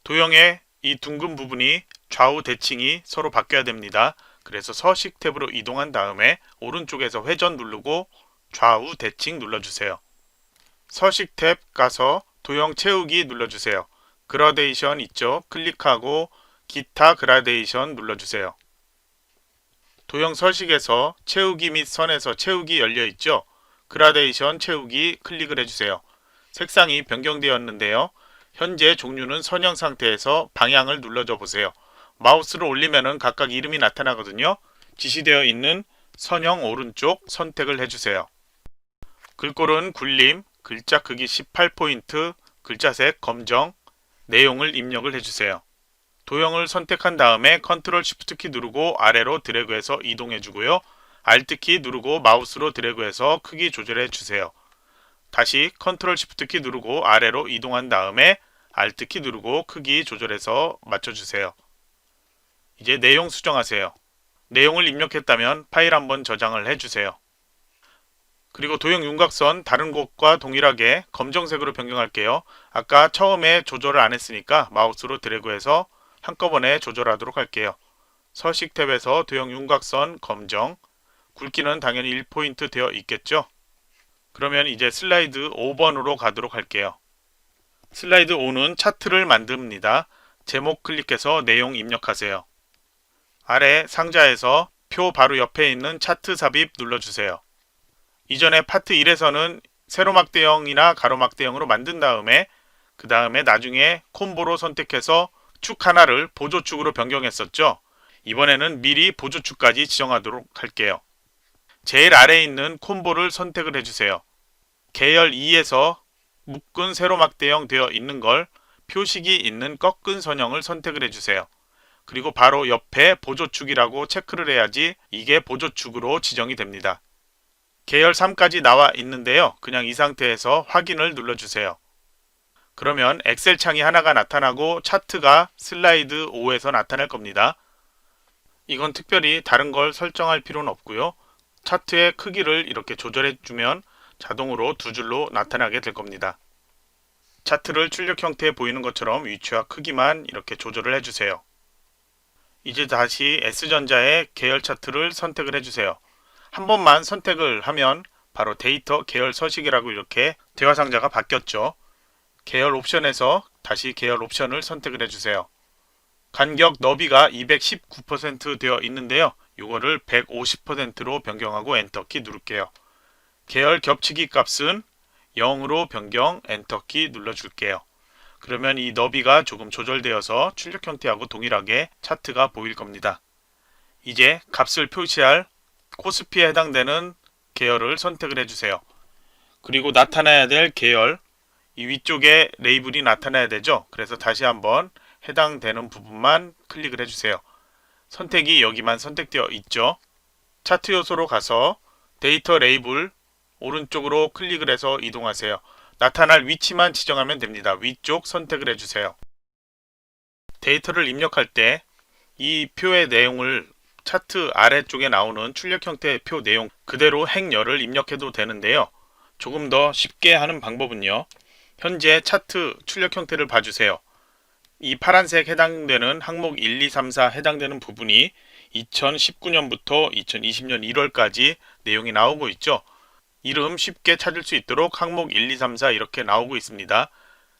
도형의 이 둥근 부분이 좌우 대칭이 서로 바뀌어야 됩니다. 그래서 서식 탭으로 이동한 다음에 오른쪽에서 회전 누르고 좌우 대칭 눌러주세요. 서식 탭 가서 도형 채우기 눌러주세요. 그라데이션 있죠? 클릭하고 기타 그라데이션 눌러주세요. 도형 서식에서 채우기 및 선에서 채우기 열려 있죠? 그라데이션 채우기 클릭을 해주세요. 색상이 변경되었는데요. 현재 종류는 선형 상태에서 방향을 눌러줘 보세요. 마우스를 올리면 각각 이름이 나타나거든요. 지시되어 있는 선형 오른쪽 선택을 해주세요. 글꼴은 굴림, 글자 크기 18포인트, 글자색 검정, 내용을 입력을 해주세요. 도형을 선택한 다음에 컨트롤 시프트 키 누르고 아래로 드래그해서 이동해 주고요. Alt 키 누르고 마우스로 드래그해서 크기 조절해 주세요. 다시 컨트롤 시프트 키 누르고 아래로 이동한 다음에 Alt 키 누르고 크기 조절해서 맞춰주세요. 이제 내용 수정하세요. 내용을 입력했다면 파일 한번 저장을 해주세요. 그리고 도형 윤곽선 다른 곳과 동일하게 검정색으로 변경할게요. 아까 처음에 조절을 안 했으니까 마우스로 드래그해서 한꺼번에 조절하도록 할게요. 서식 탭에서 도형 윤곽선 검정, 굵기는 당연히 1포인트 되어 있겠죠. 그러면 이제 슬라이드 5번으로 가도록 할게요. 슬라이드 5는 차트를 만듭니다. 제목 클릭해서 내용 입력하세요. 아래 상자에서 표 바로 옆에 있는 차트 삽입 눌러주세요. 이전에 파트 1에서는 세로막대형이나 가로막대형으로 만든 다음에 그 다음에 나중에 콤보로 선택해서 축 하나를 보조축으로 변경했었죠. 이번에는 미리 보조축까지 지정하도록 할게요. 제일 아래에 있는 콤보를 선택을 해주세요. 계열 2에서 묶은 세로막대형 되어 있는 걸 표식이 있는 꺾은 선형을 선택을 해주세요. 그리고 바로 옆에 보조축이라고 체크를 해야지 이게 보조축으로 지정이 됩니다. 계열 3까지 나와 있는데요. 그냥 이 상태에서 확인을 눌러주세요. 그러면 엑셀 창이 하나가 나타나고 차트가 슬라이드 5에서 나타날 겁니다. 이건 특별히 다른 걸 설정할 필요는 없고요. 차트의 크기를 이렇게 조절해 주면 자동으로 두 줄로 나타나게 될 겁니다. 차트를 출력 형태에 보이는 것처럼 위치와 크기만 이렇게 조절을 해주세요. 이제 다시 S전자의 계열 차트를 선택을 해주세요. 한 번만 선택을 하면 바로 데이터 계열 서식이라고 이렇게 대화 상자가 바뀌었죠. 계열 옵션에서 다시 계열 옵션을 선택을 해주세요. 간격 너비가 219% 되어 있는데요. 이거를 150%로 변경하고 엔터키 누를게요. 계열 겹치기 값은 0으로 변경, 엔터키 눌러줄게요. 그러면 이 너비가 조금 조절되어서 출력 형태하고 동일하게 차트가 보일 겁니다. 이제 값을 표시할 코스피에 해당되는 계열을 선택을 해주세요. 그리고 나타나야 될 계열, 이 위쪽에 레이블이 나타나야 되죠. 그래서 다시 한번 해당되는 부분만 클릭을 해주세요. 선택이 여기만 선택되어 있죠. 차트 요소로 가서 데이터 레이블 오른쪽으로 클릭을 해서 이동하세요. 나타날 위치만 지정하면 됩니다. 위쪽 선택을 해주세요. 데이터를 입력할 때 이 표의 내용을 차트 아래쪽에 나오는 출력 형태의 표 내용 그대로 행열을 입력해도 되는데요. 조금 더 쉽게 하는 방법은요. 현재 차트 출력 형태를 봐주세요. 이 파란색 해당되는 항목 1, 2, 3, 4 해당되는 부분이 2019년부터 2020년 1월까지 내용이 나오고 있죠. 이름 쉽게 찾을 수 있도록 항목 1, 2, 3, 4 이렇게 나오고 있습니다.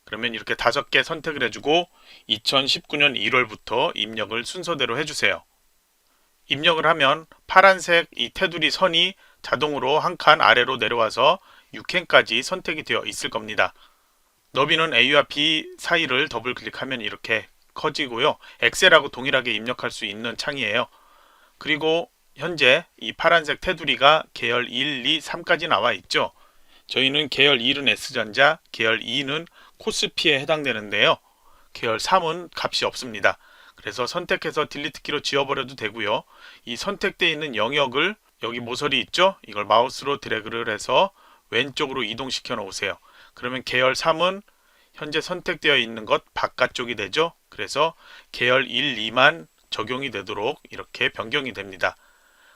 그러면 이렇게 5개 선택을 해주고 2019년 1월부터 입력을 순서대로 해주세요. 입력을 하면 파란색 이 테두리 선이 자동으로 한 칸 아래로 내려와서 6캔까지 선택이 되어 있을 겁니다. 너비는 A와 B 사이를 더블 클릭하면 이렇게 커지고요. 엑셀하고 동일하게 입력할 수 있는 창이에요. 그리고 현재 이 파란색 테두리가 계열 1, 2, 3까지 나와 있죠. 저희는 계열 1은 S전자, 계열 2는 코스피에 해당되는데요. 계열 3은 값이 없습니다. 그래서 선택해서 딜리트 키로 지워버려도 되고요. 이 선택되어 있는 영역을 여기 모서리 있죠? 이걸 마우스로 드래그를 해서 왼쪽으로 이동시켜 놓으세요. 그러면 계열 3은 현재 선택되어 있는 것 바깥쪽이 되죠. 그래서 계열 1, 2만 적용이 되도록 이렇게 변경이 됩니다.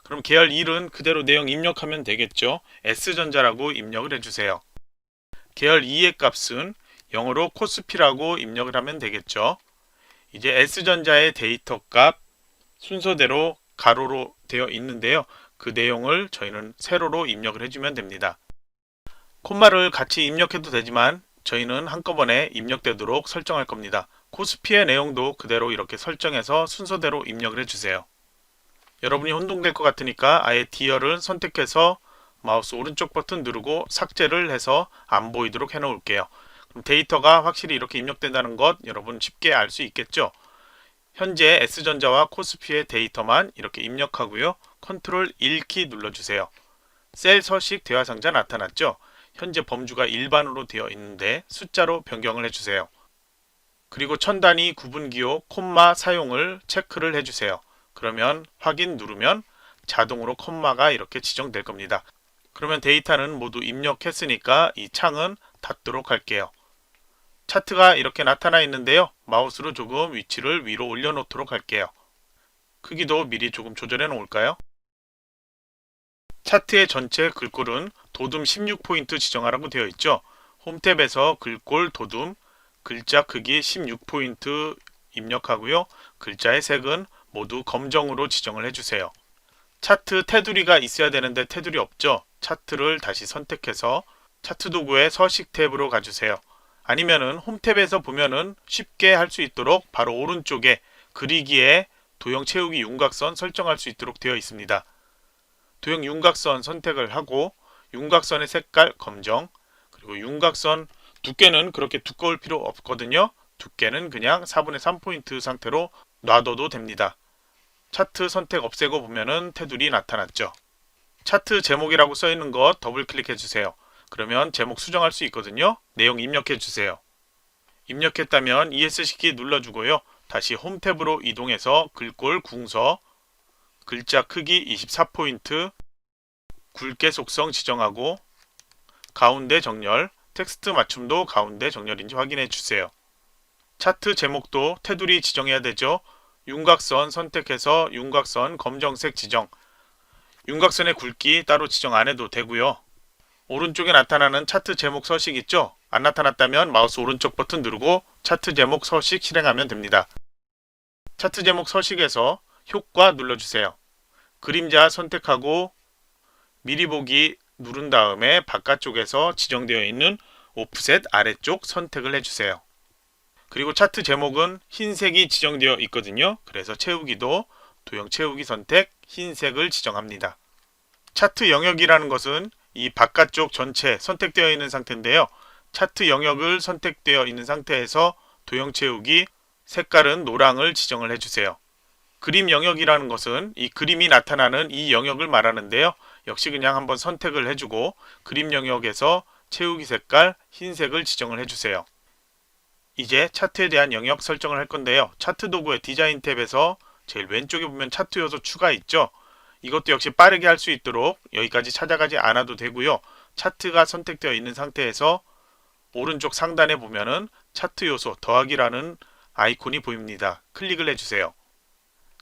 그럼 계열 1은 그대로 내용 입력하면 되겠죠. S전자라고 입력을 해주세요. 계열 2의 값은 영어로 코스피라고 입력을 하면 되겠죠. 이제 S전자의 데이터 값 순서대로 가로로 되어 있는데요. 그 내용을 저희는 세로로 입력을 해주면 됩니다. 콤마를 같이 입력해도 되지만 저희는 한꺼번에 입력되도록 설정할 겁니다. 코스피의 내용도 그대로 이렇게 설정해서 순서대로 입력을 해주세요. 여러분이 혼동될 것 같으니까 아예 D열을 선택해서 마우스 오른쪽 버튼 누르고 삭제를 해서 안 보이도록 해 놓을게요. 그럼 데이터가 확실히 이렇게 입력된다는 것 여러분 쉽게 알 수 있겠죠? 현재 S전자와 코스피의 데이터만 이렇게 입력하고요. 컨트롤 1키 눌러주세요. 셀 서식 대화상자 나타났죠? 현재 범주가 일반으로 되어 있는데 숫자로 변경을 해주세요. 그리고 천 단위 구분기호 콤마 사용을 체크를 해주세요. 그러면 확인 누르면 자동으로 콤마가 이렇게 지정될 겁니다. 그러면 데이터는 모두 입력했으니까 이 창은 닫도록 할게요. 차트가 이렇게 나타나 있는데요. 마우스로 조금 위치를 위로 올려 놓도록 할게요. 크기도 미리 조금 조절해 놓을까요? 차트의 전체 글꼴은 도둠 16포인트 지정하라고 되어 있죠. 홈탭에서 글꼴 도둠 글자 크기 16포인트 입력하고요. 글자의 색은 모두 검정으로 지정을 해주세요. 차트 테두리가 있어야 되는데 테두리 없죠. 차트를 다시 선택해서 차트 도구의 서식 탭으로 가주세요. 아니면은 홈탭에서 보면은 쉽게 할 수 있도록 바로 오른쪽에 그리기에 도형 채우기 윤곽선 설정할 수 있도록 되어 있습니다. 도형 윤곽선 선택을 하고 윤곽선의 색깔 검정, 그리고 윤곽선 두께는 그렇게 두꺼울 필요 없거든요. 두께는 그냥 4분의 3포인트 상태로 놔둬도 됩니다. 차트 선택 없애고 보면은 테두리 나타났죠. 차트 제목이라고 써 있는 것 더블 클릭해 주세요. 그러면 제목 수정할 수 있거든요. 내용 입력해 주세요. 입력했다면 ESC 눌러주고요. 다시 홈 탭으로 이동해서 글꼴 궁서, 글자 크기 24포인트, 굵게 속성 지정하고 가운데 정렬, 텍스트 맞춤도 가운데 정렬인지 확인해 주세요. 차트 제목도 테두리 지정해야 되죠. 윤곽선 선택해서 윤곽선 검정색 지정, 윤곽선의 굵기 따로 지정 안 해도 되고요. 오른쪽에 나타나는 차트 제목 서식 있죠? 안 나타났다면 마우스 오른쪽 버튼 누르고 차트 제목 서식 실행하면 됩니다. 차트 제목 서식에서 효과 눌러주세요. 그림자 선택하고 미리 보기 누른 다음에 바깥쪽에서 지정되어 있는 오프셋 아래쪽 선택을 해주세요. 그리고 차트 제목은 흰색이 지정되어 있거든요. 그래서 채우기도 도형 채우기 선택 흰색을 지정합니다. 차트 영역이라는 것은 이 바깥쪽 전체 선택되어 있는 상태인데요. 차트 영역을 선택되어 있는 상태에서 도형 채우기 색깔은 노랑을 지정을 해주세요. 그림 영역이라는 것은 이 그림이 나타나는 이 영역을 말하는데요. 역시 그냥 한번 선택을 해주고 그림 영역에서 채우기 색깔 흰색을 지정을 해주세요. 이제 차트에 대한 영역 설정을 할 건데요. 차트 도구의 디자인 탭에서 제일 왼쪽에 보면 차트 요소 추가 있죠. 이것도 역시 빠르게 할 수 있도록 여기까지 찾아가지 않아도 되고요. 차트가 선택되어 있는 상태에서 오른쪽 상단에 보면은 차트 요소 더하기라는 아이콘이 보입니다. 클릭을 해주세요.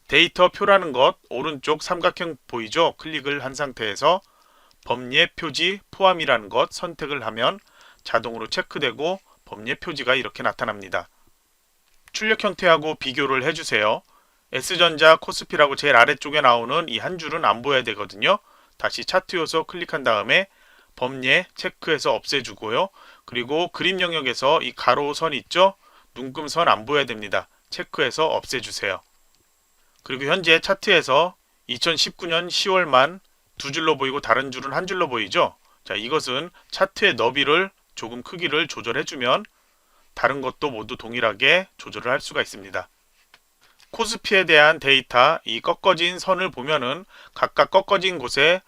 데이터 표라는 것 오른쪽 삼각형 보이죠? 클릭을 한 상태에서 범례 표지 포함이라는 것 선택을 하면 자동으로 체크되고 범례 표지가 이렇게 나타납니다. 출력 형태하고 비교를 해주세요. S전자 코스피라고 제일 아래쪽에 나오는 이 한 줄은 안 보여야 되거든요. 다시 차트 요소 클릭한 다음에 범례 체크해서 없애주고요. 그리고 그림 영역에서 이 가로선 있죠? 눈금선 안 보여야 됩니다. 체크해서 없애주세요. 그리고 현재 차트에서 2019년 10월만 두 줄로 보이고 다른 줄은 한 줄로 보이죠? 자, 이것은 차트의 너비를 조금 크기를 조절해주면 다른 것도 모두 동일하게 조절을 할 수가 있습니다. 코스피에 대한 데이터, 이 꺾어진 선을 보면은 각각 꺾어진 곳에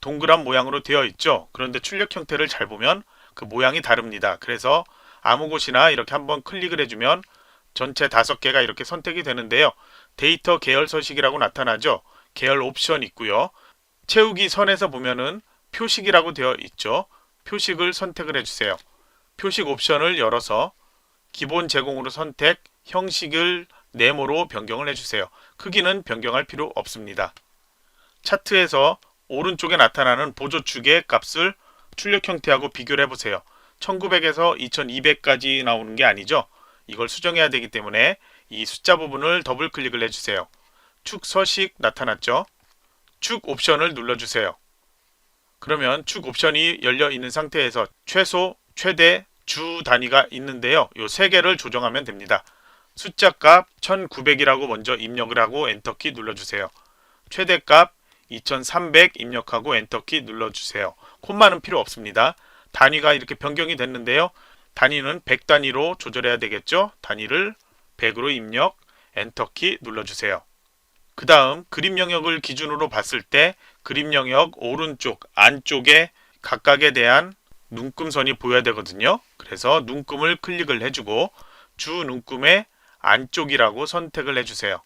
동그란 모양으로 되어 있죠. 그런데 출력 형태를 잘 보면 그 모양이 다릅니다. 그래서 아무 곳이나 이렇게 한번 클릭을 해주면 전체 5개가 이렇게 선택이 되는데요. 데이터 계열 서식이라고 나타나죠. 계열 옵션 있고요. 채우기 선에서 보면은 표식이라고 되어 있죠. 표식을 선택을 해주세요. 표식 옵션을 열어서 기본 제공으로 선택, 형식을 네모로 변경을 해주세요. 크기는 변경할 필요 없습니다. 차트에서 오른쪽에 나타나는 보조축의 값을 출력 형태하고 비교를 해보세요. 1900에서 2200까지 나오는 게 아니죠. 이걸 수정해야 되기 때문에 이 숫자 부분을 더블 클릭을 해주세요. 축 서식 나타났죠. 축 옵션을 눌러주세요. 그러면 축 옵션이 열려 있는 상태에서 최소, 최대, 주 단위가 있는데요. 이 세 개를 조정하면 됩니다. 숫자값 1900이라고 먼저 입력을 하고 엔터키 눌러주세요. 최대값 2300 입력하고 엔터키 눌러주세요. 콤마는 필요 없습니다. 단위가 이렇게 변경이 됐는데요. 단위는 100 단위로 조절해야 되겠죠. 단위를 100으로 입력, 엔터키 눌러주세요. 그 다음 그림 영역을 기준으로 봤을 때 그림 영역 오른쪽 안쪽에 각각에 대한 눈금선이 보여야 되거든요. 그래서 눈금을 클릭을 해주고 주 눈금의 안쪽이라고 선택을 해주세요.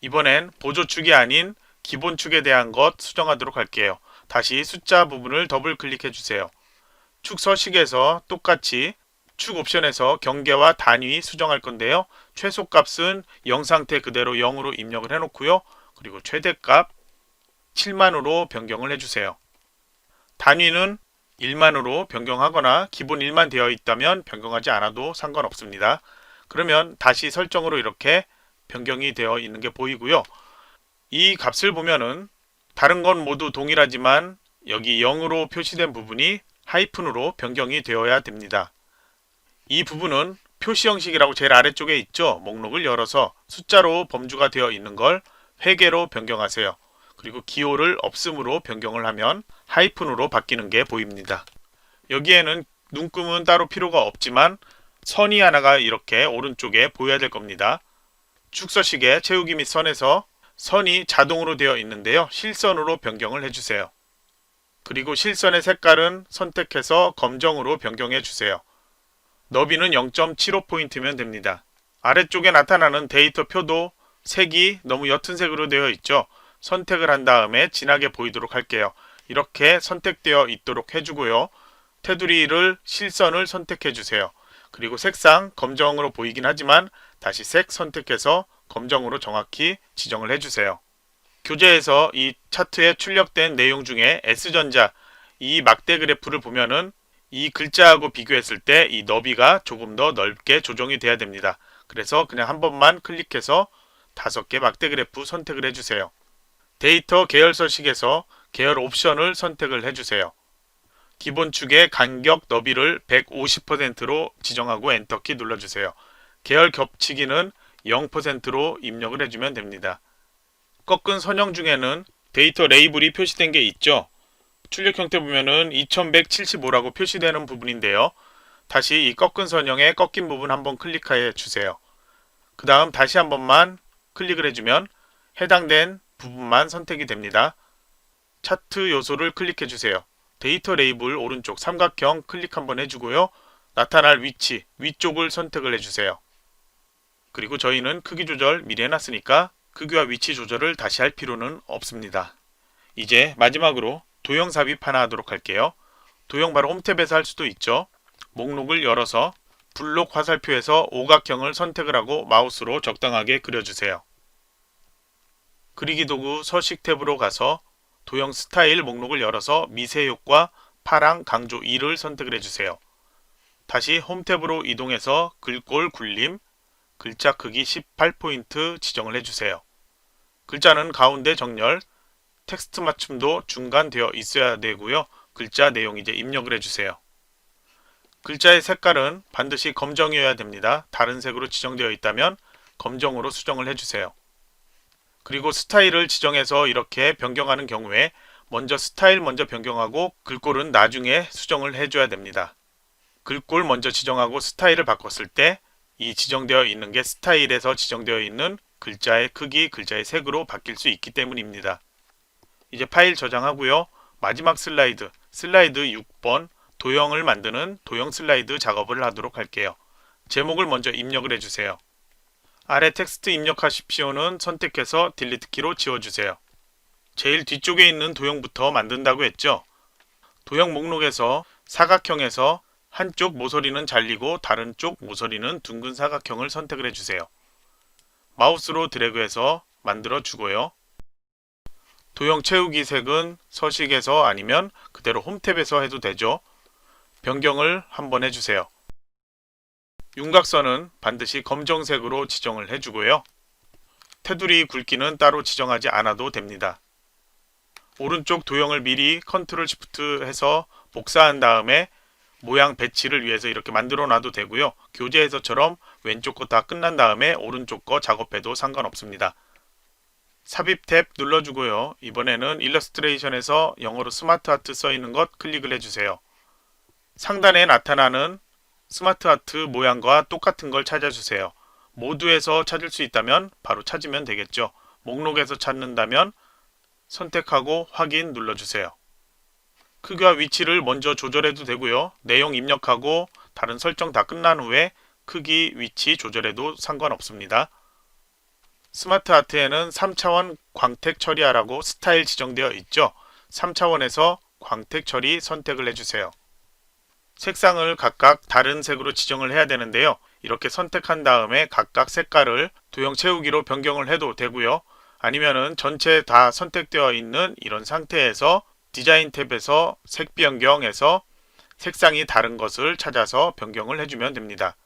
이번엔 보조축이 아닌 기본축에 대한 것 수정하도록 할게요. 다시 숫자 부분을 더블 클릭해 주세요. 축 서식에서 똑같이 축 옵션에서 경계와 단위 수정할 건데요. 최소값은 0 상태 그대로 0으로 입력을 해놓고요. 그리고 최대값 7만으로 변경을 해주세요. 단위는 1만으로 변경하거나 기본 1만 되어 있다면 변경하지 않아도 상관없습니다. 그러면 다시 설정으로 이렇게 변경이 되어 있는 게 보이고요. 이 값을 보면은 다른 건 모두 동일하지만 여기 0으로 표시된 부분이 하이픈으로 변경이 되어야 됩니다. 이 부분은 표시 형식이라고 제일 아래쪽에 있죠. 목록을 열어서 숫자로 범주가 되어 있는 걸 회계로 변경하세요. 그리고 기호를 없음으로 변경을 하면 하이픈으로 바뀌는 게 보입니다. 여기에는 눈금은 따로 필요가 없지만 선이 하나가 이렇게 오른쪽에 보여야 될 겁니다. 축서식의 채우기 및 선에서 선이 자동으로 되어 있는데요. 실선으로 변경을 해주세요. 그리고 실선의 색깔은 선택해서 검정으로 변경해 주세요. 너비는 0.75포인트면 됩니다. 아래쪽에 나타나는 데이터 표도 색이 너무 옅은 색으로 되어 있죠. 선택을 한 다음에 진하게 보이도록 할게요. 이렇게 선택되어 있도록 해주고요. 테두리를 실선을 선택해 주세요. 그리고 색상 검정으로 보이긴 하지만 다시 색 선택해서 검정으로 정확히 지정을 해주세요. 교재에서 이 차트에 출력된 내용 중에 S전자 이 막대 그래프를 보면은 이 글자하고 비교했을 때 이 너비가 조금 더 넓게 조정이 돼야 됩니다. 그래서 그냥 한 번만 클릭해서 5개 막대 그래프 선택을 해주세요. 데이터 계열 서식에서 계열 옵션을 선택을 해주세요. 기본축의 간격 너비를 150%로 지정하고 엔터키 눌러주세요. 계열 겹치기는 0%로 입력을 해주면 됩니다. 꺾은 선형 중에는 데이터 레이블이 표시된 게 있죠. 출력 형태 보면은 2175라고 표시되는 부분인데요. 다시 이 꺾은 선형의 꺾인 부분 한번 클릭해 주세요. 그 다음 다시 한 번만 클릭을 해주면 해당된 부분만 선택이 됩니다. 차트 요소를 클릭해 주세요. 데이터 레이블 오른쪽 삼각형 클릭 한번 해주고요. 나타날 위치 위쪽을 선택을 해주세요. 그리고 저희는 크기 조절 미리 해놨으니까 크기와 위치 조절을 다시 할 필요는 없습니다. 이제 마지막으로 도형 삽입 하나 하도록 할게요. 도형 바로 홈탭에서 할 수도 있죠. 목록을 열어서 블록 화살표에서 오각형을 선택을 하고 마우스로 적당하게 그려주세요. 그리기 도구 서식 탭으로 가서 도형 스타일 목록을 열어서 미세 효과 파랑 강조 2를 선택을 해주세요. 다시 홈 탭으로 이동해서 글꼴 굴림, 글자 크기 18포인트 지정을 해주세요. 글자는 가운데 정렬, 텍스트 맞춤도 중간 되어 있어야 되고요. 글자 내용 이제 입력을 해주세요. 글자의 색깔은 반드시 검정이어야 됩니다. 다른 색으로 지정되어 있다면 검정으로 수정을 해주세요. 그리고 스타일을 지정해서 이렇게 변경하는 경우에 먼저 스타일 먼저 변경하고 글꼴은 나중에 수정을 해줘야 됩니다. 글꼴 먼저 지정하고 스타일을 바꿨을 때 이 지정되어 있는 게 스타일에서 지정되어 있는 글자의 크기, 글자의 색으로 바뀔 수 있기 때문입니다. 이제 파일 저장하고요. 마지막 슬라이드 6번 도형을 만드는 도형 슬라이드 작업을 하도록 할게요. 제목을 먼저 입력을 해주세요. 아래 텍스트 입력하십시오는 선택해서 딜리트 키로 지워주세요. 제일 뒤쪽에 있는 도형부터 만든다고 했죠. 도형 목록에서 사각형에서 한쪽 모서리는 잘리고 다른 쪽 모서리는 둥근 사각형을 선택을 해주세요. 마우스로 드래그해서 만들어 주고요. 도형 채우기 색은 서식에서 아니면 그대로 홈탭에서 해도 되죠. 변경을 한번 해주세요. 윤곽선은 반드시 검정색으로 지정을 해주고요. 테두리 굵기는 따로 지정하지 않아도 됩니다. 오른쪽 도형을 미리 컨트롤 시프트 해서 복사한 다음에 모양 배치를 위해서 이렇게 만들어 놔도 되고요. 교재에서처럼 왼쪽 거 다 끝난 다음에 오른쪽 거 작업해도 상관없습니다. 삽입 탭 눌러주고요. 이번에는 일러스트레이션에서 영어로 스마트 아트 써있는 것 클릭을 해주세요. 상단에 나타나는 스마트 아트 모양과 똑같은 걸 찾아주세요. 모두에서 찾을 수 있다면 바로 찾으면 되겠죠. 목록에서 찾는다면 선택하고 확인 눌러주세요. 크기와 위치를 먼저 조절해도 되고요. 내용 입력하고 다른 설정 다 끝난 후에 크기, 위치 조절해도 상관없습니다. 스마트 아트에는 3차원 광택 처리하라고 스타일 지정되어 있죠. 3차원에서 광택 처리 선택을 해주세요. 색상을 각각 다른 색으로 지정을 해야 되는데요. 이렇게 선택한 다음에 각각 색깔을 도형 채우기로 변경을 해도 되고요. 아니면은 전체 다 선택되어 있는 이런 상태에서 디자인 탭에서 색 변경에서 색상이 다른 것을 찾아서 변경을 해주면 됩니다.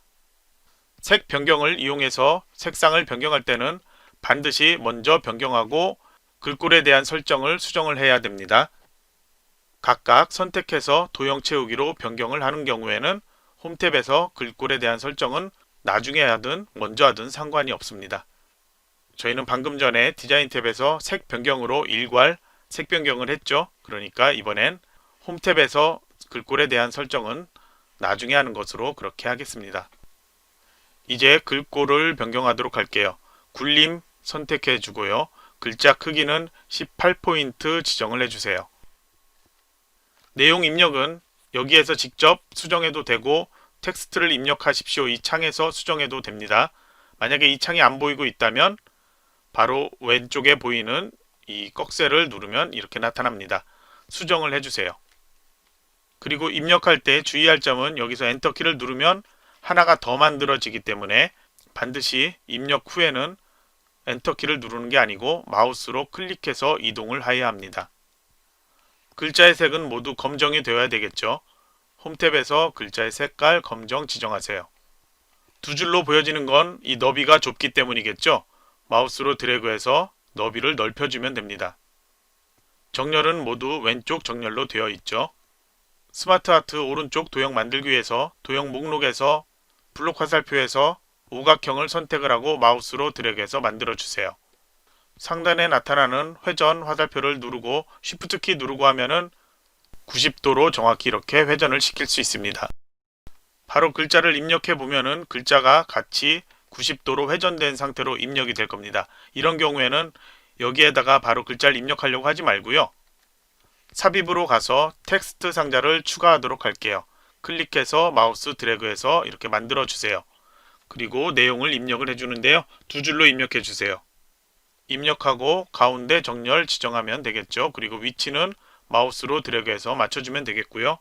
색 변경을 이용해서 색상을 변경할 때는 반드시 먼저 변경하고 글꼴에 대한 설정을 수정을 해야 됩니다. 각각 선택해서 도형 채우기로 변경을 하는 경우에는 홈탭에서 글꼴에 대한 설정은 나중에 하든 먼저 하든 상관이 없습니다. 저희는 방금 전에 디자인 탭에서 색 변경으로 일괄 색 변경을 했죠. 그러니까 이번엔 홈탭에서 글꼴에 대한 설정은 나중에 하는 것으로 그렇게 하겠습니다. 이제 글꼴을 변경하도록 할게요. 굴림 선택해 주고요. 글자 크기는 18포인트 지정을 해주세요. 내용 입력은 여기에서 직접 수정해도 되고 텍스트를 입력하십시오. 이 창에서 수정해도 됩니다. 만약에 이 창이 안 보이고 있다면 바로 왼쪽에 보이는 이 꺽쇠를 누르면 이렇게 나타납니다. 수정을 해주세요. 그리고 입력할 때 주의할 점은 여기서 엔터키를 누르면 하나가 더 만들어지기 때문에 반드시 입력 후에는 엔터키를 누르는 게 아니고 마우스로 클릭해서 이동을 해야 합니다. 글자의 색은 모두 검정이 되어야 되겠죠. 홈탭에서 글자의 색깔 검정 지정하세요. 두 줄로 보여지는 건 이 너비가 좁기 때문이겠죠. 마우스로 드래그해서 너비를 넓혀주면 됩니다. 정렬은 모두 왼쪽 정렬로 되어 있죠. 스마트 아트 오른쪽 도형 만들기 위해서 도형 목록에서 블록 화살표에서 오각형을 선택을 하고 마우스로 드래그해서 만들어 주세요. 상단에 나타나는 회전 화살표를 누르고 Shift 키 누르고 하면은 90도로 정확히 이렇게 회전을 시킬 수 있습니다. 바로 글자를 입력해 보면은 글자가 같이 90도로 회전된 상태로 입력이 될 겁니다. 이런 경우에는 여기에다가 바로 글자를 입력하려고 하지 말고요. 삽입으로 가서 텍스트 상자를 추가하도록 할게요. 클릭해서 마우스 드래그해서 이렇게 만들어 주세요. 그리고 내용을 입력을 해주는데요. 두 줄로 입력해 주세요. 입력하고 가운데 정렬 지정하면 되겠죠. 그리고 위치는 마우스로 드래그해서 맞춰주면 되겠고요.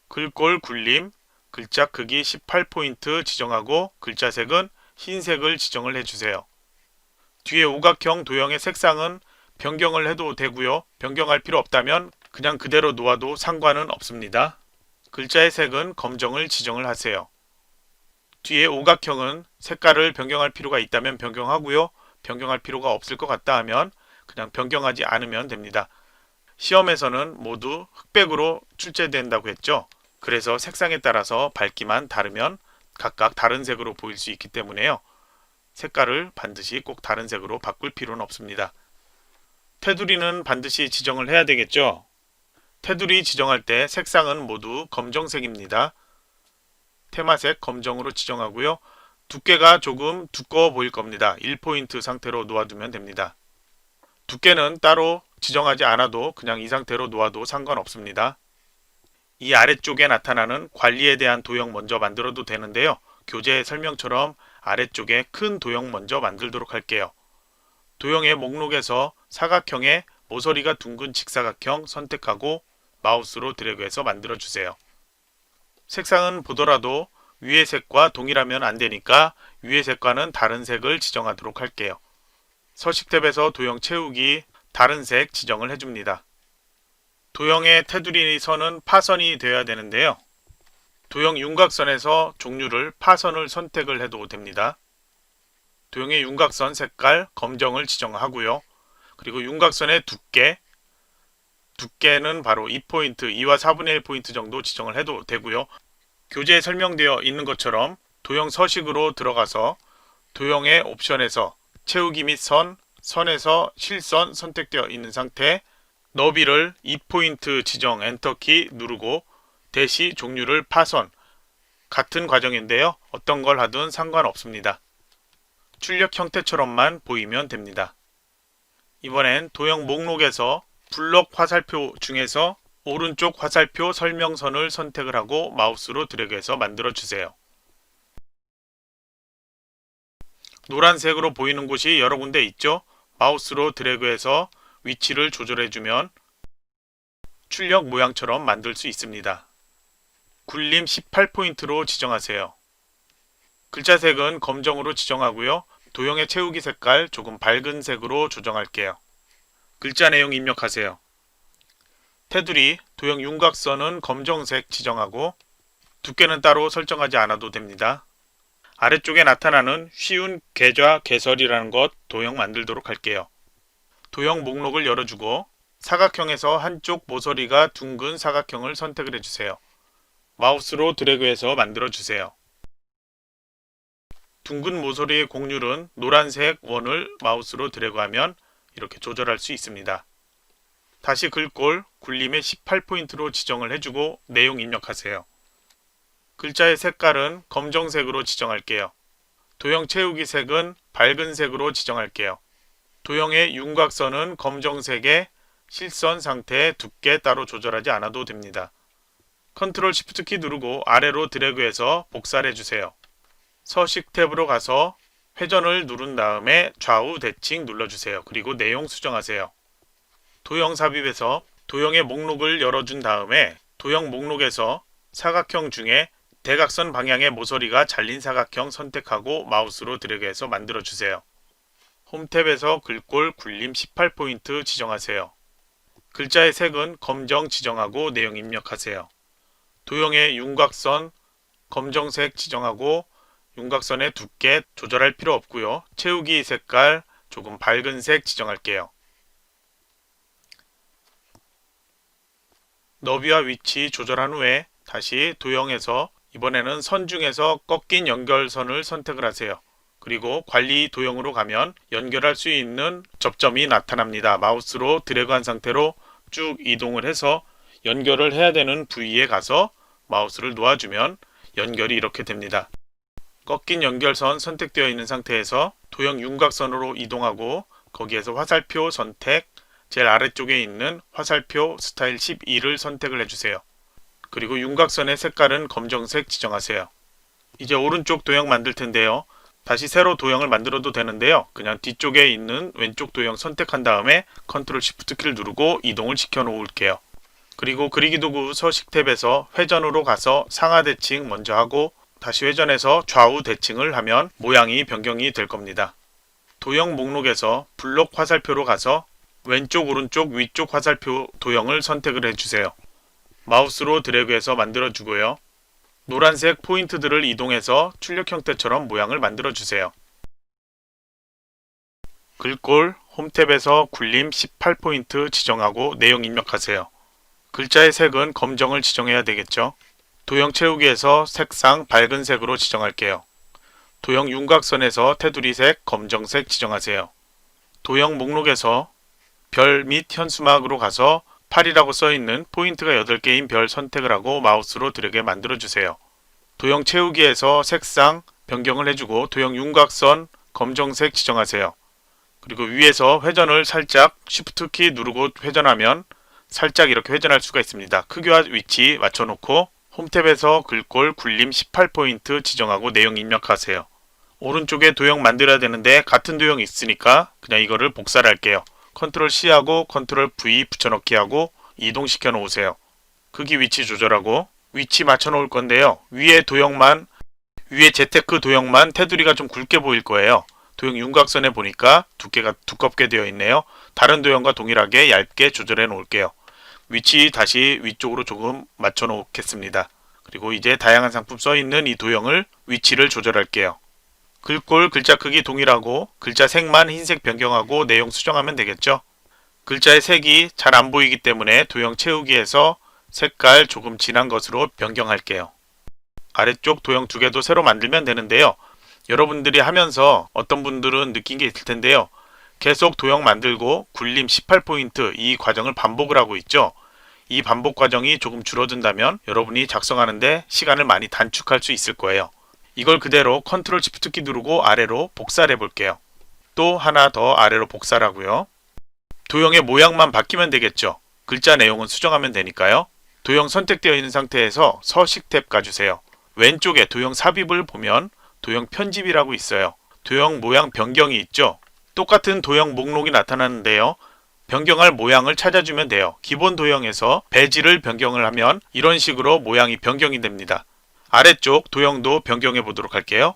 글꼴 굴림, 글자 크기 18포인트 지정하고 글자 색은 흰색을 지정을 해주세요. 뒤에 오각형 도형의 색상은 변경을 해도 되고요. 변경할 필요 없다면 그냥 그대로 놓아도 상관은 없습니다. 글자의 색은 검정을 지정을 하세요. 뒤에 오각형은 색깔을 변경할 필요가 있다면 변경하고요. 변경할 필요가 없을 것 같다 하면 그냥 변경하지 않으면 됩니다. 시험에서는 모두 흑백으로 출제된다고 했죠. 그래서 색상에 따라서 밝기만 다르면 각각 다른 색으로 보일 수 있기 때문에요. 색깔을 반드시 꼭 다른 색으로 바꿀 필요는 없습니다. 테두리는 반드시 지정을 해야 되겠죠. 테두리 지정할 때 색상은 모두 검정색입니다. 테마색 검정으로 지정하고요. 두께가 조금 두꺼워 보일 겁니다. 1포인트 상태로 놓아두면 됩니다. 두께는 따로 지정하지 않아도 그냥 이 상태로 놓아도 상관없습니다. 이 아래쪽에 나타나는 관리에 대한 도형 먼저 만들어도 되는데요. 교재 설명처럼 아래쪽에 큰 도형 먼저 만들도록 할게요. 도형의 목록에서 사각형의 모서리가 둥근 직사각형 선택하고 마우스로 드래그해서 만들어 주세요. 색상은 보더라도 위의 색과 동일하면 안 되니까 위의 색과는 다른 색을 지정하도록 할게요. 서식 탭에서 도형 채우기 다른 색 지정을 해줍니다. 도형의 테두리 선은 파선이 되어야 되는데요. 도형 윤곽선에서 종류를 파선을 선택을 해도 됩니다. 도형의 윤곽선 색깔 검정을 지정하고요. 그리고 윤곽선의 두께는 바로 2포인트, 2와 4분의 1포인트 정도 지정을 해도 되고요. 교재에 설명되어 있는 것처럼 도형 서식으로 들어가서 도형의 옵션에서 채우기 및 선에서 실선 선택되어 있는 상태, 너비를 2포인트 지정 엔터키 누르고 대시 종류를 파선, 같은 과정인데요. 어떤 걸 하든 상관없습니다. 출력 형태처럼만 보이면 됩니다. 이번엔 도형 목록에서 블록 화살표 중에서 오른쪽 화살표 설명선을 선택을 하고 마우스로 드래그해서 만들어 주세요. 노란색으로 보이는 곳이 여러 군데 있죠. 마우스로 드래그해서 위치를 조절해주면 출력 모양처럼 만들 수 있습니다. 굴림 18포인트로 지정하세요. 글자색은 검정으로 지정하고요. 도형의 채우기 색깔 조금 밝은 색으로 조정할게요. 글자 내용 입력하세요. 테두리, 도형 윤곽선은 검정색 지정하고 두께는 따로 설정하지 않아도 됩니다. 아래쪽에 나타나는 쉬운 계좌 개설이라는 것 도형 만들도록 할게요. 도형 목록을 열어주고 사각형에서 한쪽 모서리가 둥근 사각형을 선택을 해주세요. 마우스로 드래그해서 만들어주세요. 둥근 모서리의 곡률은 노란색 원을 마우스로 드래그하면 이렇게 조절할 수 있습니다. 다시 글꼴 굴림의 18포인트로 지정을 해주고 내용 입력하세요. 글자의 색깔은 검정색으로 지정할게요. 도형 채우기 색은 밝은 색으로 지정할게요. 도형의 윤곽선은 검정색의 실선 상태의 두께 따로 조절하지 않아도 됩니다. 컨트롤 시프트 키 누르고 아래로 드래그해서 복사를 해주세요. 서식 탭으로 가서 회전을 누른 다음에 좌우 대칭 눌러주세요. 그리고 내용 수정하세요. 도형 삽입에서 도형의 목록을 열어준 다음에 도형 목록에서 사각형 중에 대각선 방향의 모서리가 잘린 사각형 선택하고 마우스로 드래그해서 만들어주세요. 홈 탭에서 글꼴 굴림 18포인트 지정하세요. 글자의 색은 검정 지정하고 내용 입력하세요. 도형의 윤곽선 검정색 지정하고 윤곽선의 두께 조절할 필요 없고요. 채우기 색깔 조금 밝은 색 지정할게요. 너비와 위치 조절한 후에 다시 도형에서 이번에는 선 중에서 꺾인 연결선을 선택을 하세요. 그리고 관리 도형으로 가면 연결할 수 있는 접점이 나타납니다. 마우스로 드래그한 상태로 쭉 이동을 해서 연결을 해야 되는 부위에 가서 마우스를 놓아주면 연결이 이렇게 됩니다. 꺾인 연결선 선택되어 있는 상태에서 도형 윤곽선으로 이동하고 거기에서 화살표 선택, 제일 아래쪽에 있는 화살표 스타일 12를 선택을 해주세요. 그리고 윤곽선의 색깔은 검정색 지정하세요. 이제 오른쪽 도형 만들 텐데요. 다시 새로 도형을 만들어도 되는데요. 그냥 뒤쪽에 있는 왼쪽 도형 선택한 다음에 컨트롤 시프트 키를 누르고 이동을 시켜 놓을게요. 그리고 그리기 도구 서식 탭에서 회전으로 가서 상하 대칭 먼저 하고 다시 회전해서 좌우 대칭을 하면 모양이 변경이 될 겁니다. 도형 목록에서 블록 화살표로 가서 왼쪽 오른쪽 위쪽 화살표 도형을 선택을 해주세요. 마우스로 드래그해서 만들어주고요. 노란색 포인트들을 이동해서 출력 형태처럼 모양을 만들어주세요. 글꼴 홈탭에서 굴림 18포인트 지정하고 내용 입력하세요. 글자의 색은 검정을 지정해야 되겠죠. 도형 채우기에서 색상 밝은 색으로 지정할게요. 도형 윤곽선에서 테두리색 검정색 지정하세요. 도형 목록에서 별 및 현수막으로 가서 8이라고 써있는 포인트가 8개인 별 선택을 하고 마우스로 드래그 만들어주세요. 도형 채우기에서 색상 변경을 해주고 도형 윤곽선 검정색 지정하세요. 그리고 위에서 회전을 살짝 Shift 키 누르고 회전하면 살짝 이렇게 회전할 수가 있습니다. 크기와 위치 맞춰놓고 홈탭에서 글꼴 굴림 18포인트 지정하고 내용 입력하세요. 오른쪽에 도형 만들어야 되는데 같은 도형이 있으니까 그냥 이거를 복사를 할게요. 컨트롤 C하고 컨트롤 V 붙여넣기 하고 이동시켜 놓으세요. 크기 위치 조절하고 위치 맞춰 놓을 건데요. 위에 재테크 도형만 테두리가 좀 굵게 보일 거예요. 도형 윤곽선에 보니까 두께가 두껍게 되어 있네요. 다른 도형과 동일하게 얇게 조절해 놓을게요. 위치 다시 위쪽으로 조금 맞춰 놓겠습니다. 그리고 이제 다양한 상품 써 있는 이 도형을 위치를 조절할게요. 글꼴 글자 크기 동일하고 글자 색만 흰색 변경하고 내용 수정하면 되겠죠. 글자의 색이 잘 안 보이기 때문에 도형 채우기에서 색깔 조금 진한 것으로 변경할게요. 아래쪽 도형 2개도 새로 만들면 되는데요. 여러분들이 하면서 어떤 분들은 느낀 게 있을 텐데요. 계속 도형 만들고 굴림 18포인트 이 과정을 반복을 하고 있죠. 이 반복 과정이 조금 줄어든다면 여러분이 작성하는데 시간을 많이 단축할 수 있을 거예요. 이걸 그대로 컨트롤 시프트 키 누르고 아래로 복사를 해볼게요. 또 하나 더 아래로 복사를 하고요. 도형의 모양만 바뀌면 되겠죠. 글자 내용은 수정하면 되니까요. 도형 선택되어 있는 상태에서 서식 탭 가주세요. 왼쪽에 도형 삽입을 보면 도형 편집이라고 있어요. 도형 모양 변경이 있죠. 똑같은 도형 목록이 나타나는데요. 변경할 모양을 찾아주면 돼요. 기본 도형에서 배지를 변경을 하면 이런 식으로 모양이 변경이 됩니다. 아래쪽 도형도 변경해 보도록 할게요.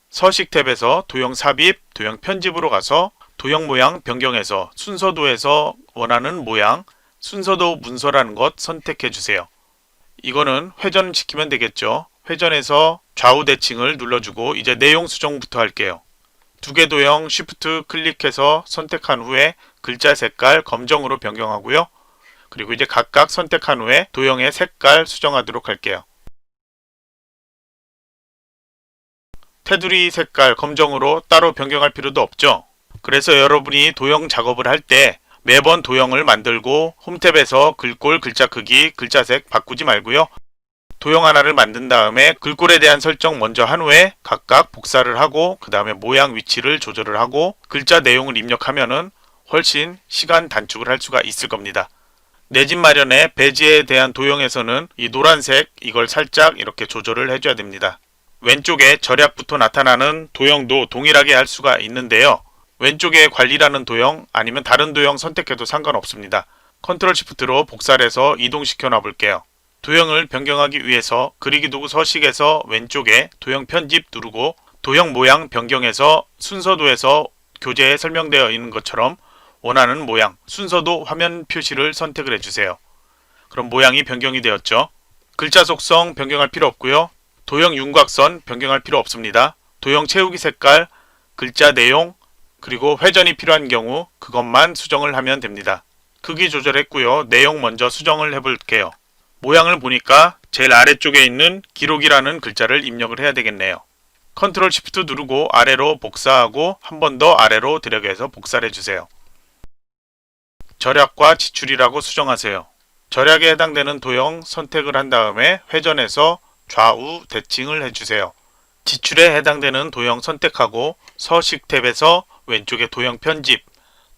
서식 탭에서 도형 삽입, 도형 편집으로 가서 도형 모양 변경해서 순서도에서 원하는 모양, 순서도 문서라는 것 선택해 주세요. 이거는 회전시키면 되겠죠. 회전해서 좌우 대칭을 눌러주고 이제 내용 수정부터 할게요. 2개 도형 Shift 클릭해서 선택한 후에 글자 색깔 검정으로 변경하고요. 그리고 이제 각각 선택한 후에 도형의 색깔 수정하도록 할게요. 테두리 색깔 검정으로 따로 변경할 필요도 없죠. 그래서 여러분이 도형 작업을 할 때 매번 도형을 만들고 홈탭에서 글꼴 글자 크기 글자색 바꾸지 말고요. 도형 하나를 만든 다음에 글꼴에 대한 설정 먼저 한 후에 각각 복사를 하고 그 다음에 모양 위치를 조절을 하고 글자 내용을 입력하면은 훨씬 시간 단축을 할 수가 있을 겁니다. 내 집 마련의 배지에 대한 도형에서는 이 노란색 이걸 살짝 이렇게 조절을 해줘야 됩니다. 왼쪽에 절약부터 나타나는 도형도 동일하게 할 수가 있는데요. 왼쪽에 관리라는 도형 아니면 다른 도형 선택해도 상관없습니다. 컨트롤 시프트로 복사를 해서 이동시켜 놔 볼게요. 도형을 변경하기 위해서 그리기 도구 서식에서 왼쪽에 도형 편집 누르고 도형 모양 변경해서 순서도에서 교재에 설명되어 있는 것처럼 원하는 모양, 순서도 화면 표시를 선택을 해주세요. 그럼 모양이 변경이 되었죠. 글자 속성 변경할 필요 없고요. 도형 윤곽선 변경할 필요 없습니다. 도형 채우기 색깔, 글자 내용, 그리고 회전이 필요한 경우 그것만 수정을 하면 됩니다. 크기 조절했고요. 내용 먼저 수정을 해볼게요. 모양을 보니까 제일 아래쪽에 있는 기록이라는 글자를 입력을 해야 되겠네요. 컨트롤 시프트 누르고 아래로 복사하고 한 번 더 아래로 드래그해서 복사를 해주세요. 절약과 지출이라고 수정하세요. 절약에 해당되는 도형 선택을 한 다음에 회전해서 좌우 대칭을 해주세요. 지출에 해당되는 도형 선택하고 서식 탭에서 왼쪽에 도형 편집,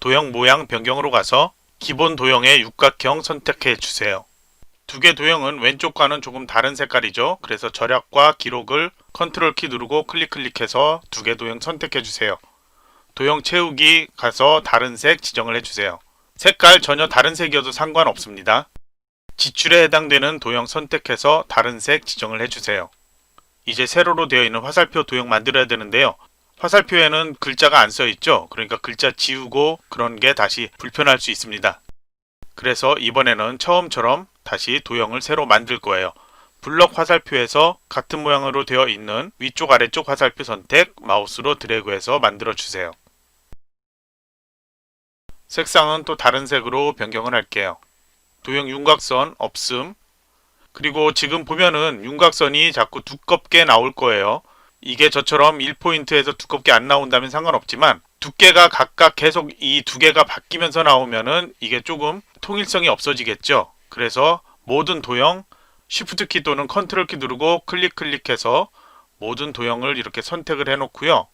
도형 모양 변경으로 가서 기본 도형의 육각형 선택해 주세요. 두 개 도형은 왼쪽과는 조금 다른 색깔이죠. 그래서 절약과 기록을 컨트롤 키 누르고 클릭해서 두 개 도형 선택해 주세요. 도형 채우기 가서 다른 색 지정을 해주세요. 색깔 전혀 다른 색이어도 상관없습니다. 지출에 해당되는 도형 선택해서 다른 색 지정을 해주세요. 이제 세로로 되어 있는 화살표 도형 만들어야 되는데요. 화살표에는 글자가 안 써있죠. 그러니까 글자 지우고 그런 게 다시 불편할 수 있습니다. 그래서 이번에는 처음처럼 다시 도형을 새로 만들 거예요. 블럭 화살표에서 같은 모양으로 되어 있는 위쪽 아래쪽 화살표 선택, 마우스로 드래그해서 만들어 주세요. 색상은 또 다른 색으로 변경을 할게요. 도형 윤곽선 없음. 그리고 지금 보면은 윤곽선이 자꾸 두껍게 나올 거예요. 이게 저처럼 1포인트에서 두껍게 안 나온다면 상관없지만 두께가 각각 계속 이 두 개가 바뀌면서 나오면은 이게 조금 통일성이 없어지겠죠. 그래서 모든 도형 Shift 키 또는 컨트롤 키 누르고 클릭해서 모든 도형을 이렇게 선택을 해 놓고요.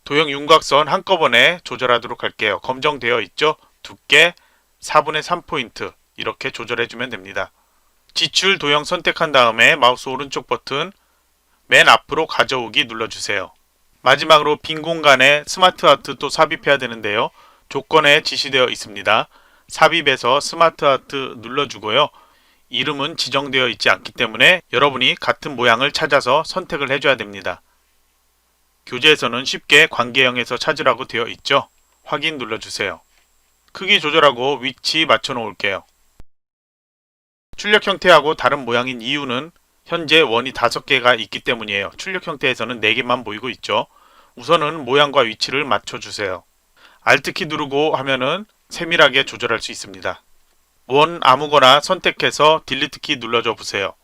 도형 윤곽선 한꺼번에 조절하도록 할게요. 검정되어 있죠? 두께 4분의 3포인트 이렇게 조절해 주면 됩니다. 지출 도형 선택한 다음에 마우스 오른쪽 버튼 맨 앞으로 가져오기 눌러주세요. 마지막으로 빈 공간에 스마트 아트 또 삽입해야 되는데요. 조건에 지시되어 있습니다. 삽입해서 스마트 아트 눌러주고요. 이름은 지정되어 있지 않기 때문에 여러분이 같은 모양을 찾아서 선택을 해줘야 됩니다. 교재에서는 쉽게 관계형에서 찾으라고 되어 있죠. 확인 눌러주세요. 크기 조절하고 위치 맞춰 놓을게요. 출력 형태하고 다른 모양인 이유는 현재 원이 5개가 있기 때문이에요. 출력 형태에서는 4개만 보이고 있죠. 우선은 모양과 위치를 맞춰주세요. Alt키 누르고 하면은 세밀하게 조절할 수 있습니다. 원 아무거나 선택해서 딜리트키 눌러줘 보세요.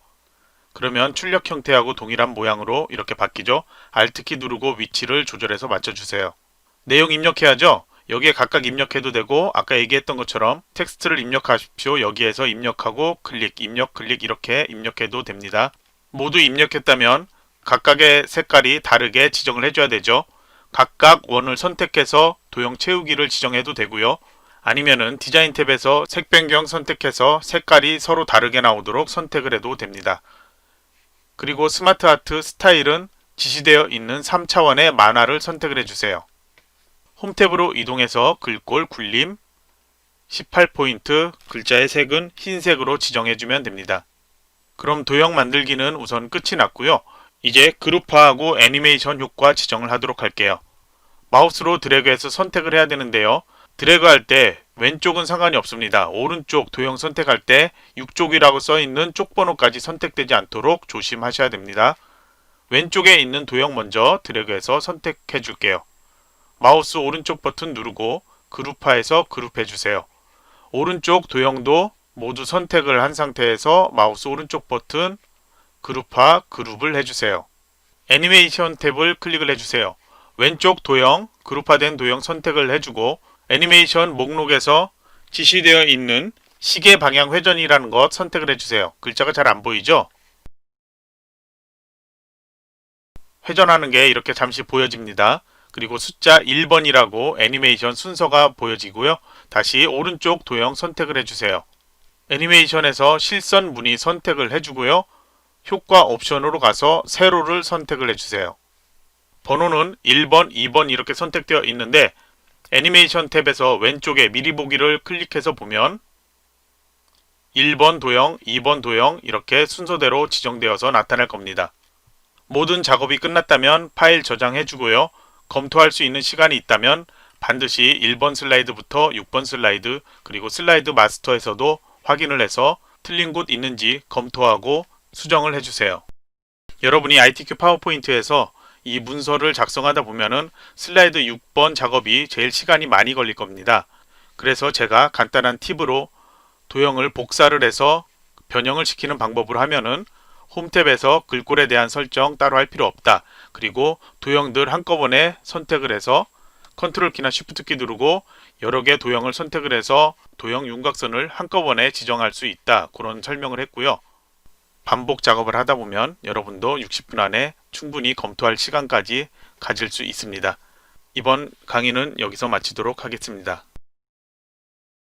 그러면 출력 형태하고 동일한 모양으로 이렇게 바뀌죠. Alt키 누르고 위치를 조절해서 맞춰주세요. 내용 입력해야죠. 여기에 각각 입력해도 되고 아까 얘기했던 것처럼 텍스트를 입력하십시오. 여기에서 입력하고 클릭, 입력, 클릭 이렇게 입력해도 됩니다. 모두 입력했다면 각각의 색깔이 다르게 지정을 해줘야 되죠. 각각 원을 선택해서 도형 채우기를 지정해도 되고요. 아니면은 디자인 탭에서 색 변경 선택해서 색깔이 서로 다르게 나오도록 선택을 해도 됩니다. 그리고 스마트 아트 스타일은 지시되어 있는 3차원의 만화를 선택을 해주세요. 홈 탭으로 이동해서 글꼴 굴림 18포인트 글자의 색은 흰색으로 지정해주면 됩니다. 그럼 도형 만들기는 우선 끝이 났고요. 이제 그룹화하고 애니메이션 효과 지정을 하도록 할게요. 마우스로 드래그해서 선택을 해야 되는데요. 드래그할 때 왼쪽은 상관이 없습니다. 오른쪽 도형 선택할 때 6쪽이라고 써있는 쪽 번호까지 선택되지 않도록 조심하셔야 됩니다. 왼쪽에 있는 도형 먼저 드래그해서 선택해 줄게요. 마우스 오른쪽 버튼 누르고 그룹화해서 그룹해 주세요. 오른쪽 도형도 모두 선택을 한 상태에서 마우스 오른쪽 버튼 그룹화 그룹을 해주세요. 애니메이션 탭을 클릭을 해주세요. 왼쪽 도형 그룹화된 도형 선택을 해주고 애니메이션 목록에서 지시되어 있는 시계 방향 회전이라는 것 선택을 해주세요. 글자가 잘 안 보이죠? 회전하는 게 이렇게 잠시 보여집니다. 그리고 숫자 1번이라고 애니메이션 순서가 보여지고요. 다시 오른쪽 도형 선택을 해주세요. 애니메이션에서 실선 무늬 선택을 해주고요. 효과 옵션으로 가서 세로를 선택을 해주세요. 번호는 1번, 2번 이렇게 선택되어 있는데 애니메이션 탭에서 왼쪽에 미리 보기를 클릭해서 보면 1번 도형, 2번 도형 이렇게 순서대로 지정되어서 나타날 겁니다. 모든 작업이 끝났다면 파일 저장해 주고요. 검토할 수 있는 시간이 있다면 반드시 1번 슬라이드부터 6번 슬라이드 그리고 슬라이드 마스터에서도 확인을 해서 틀린 곳 있는지 검토하고 수정을 해주세요. 여러분이 ITQ 파워포인트에서 이 문서를 작성하다 보면은 슬라이드 6번 작업이 제일 시간이 많이 걸릴 겁니다. 그래서 제가 간단한 팁으로 도형을 복사를 해서 변형을 시키는 방법으로 하면은 홈탭에서 글꼴에 대한 설정 따로 할 필요 없다. 그리고 도형들 한꺼번에 선택을 해서 컨트롤 키나 쉬프트 키 누르고 여러 개 도형을 선택을 해서 도형 윤곽선을 한꺼번에 지정할 수 있다. 그런 설명을 했고요. 반복 작업을 하다 보면 여러분도 60분 안에 충분히 검토할 시간까지 가질 수 있습니다. 이번 강의는 여기서 마치도록 하겠습니다.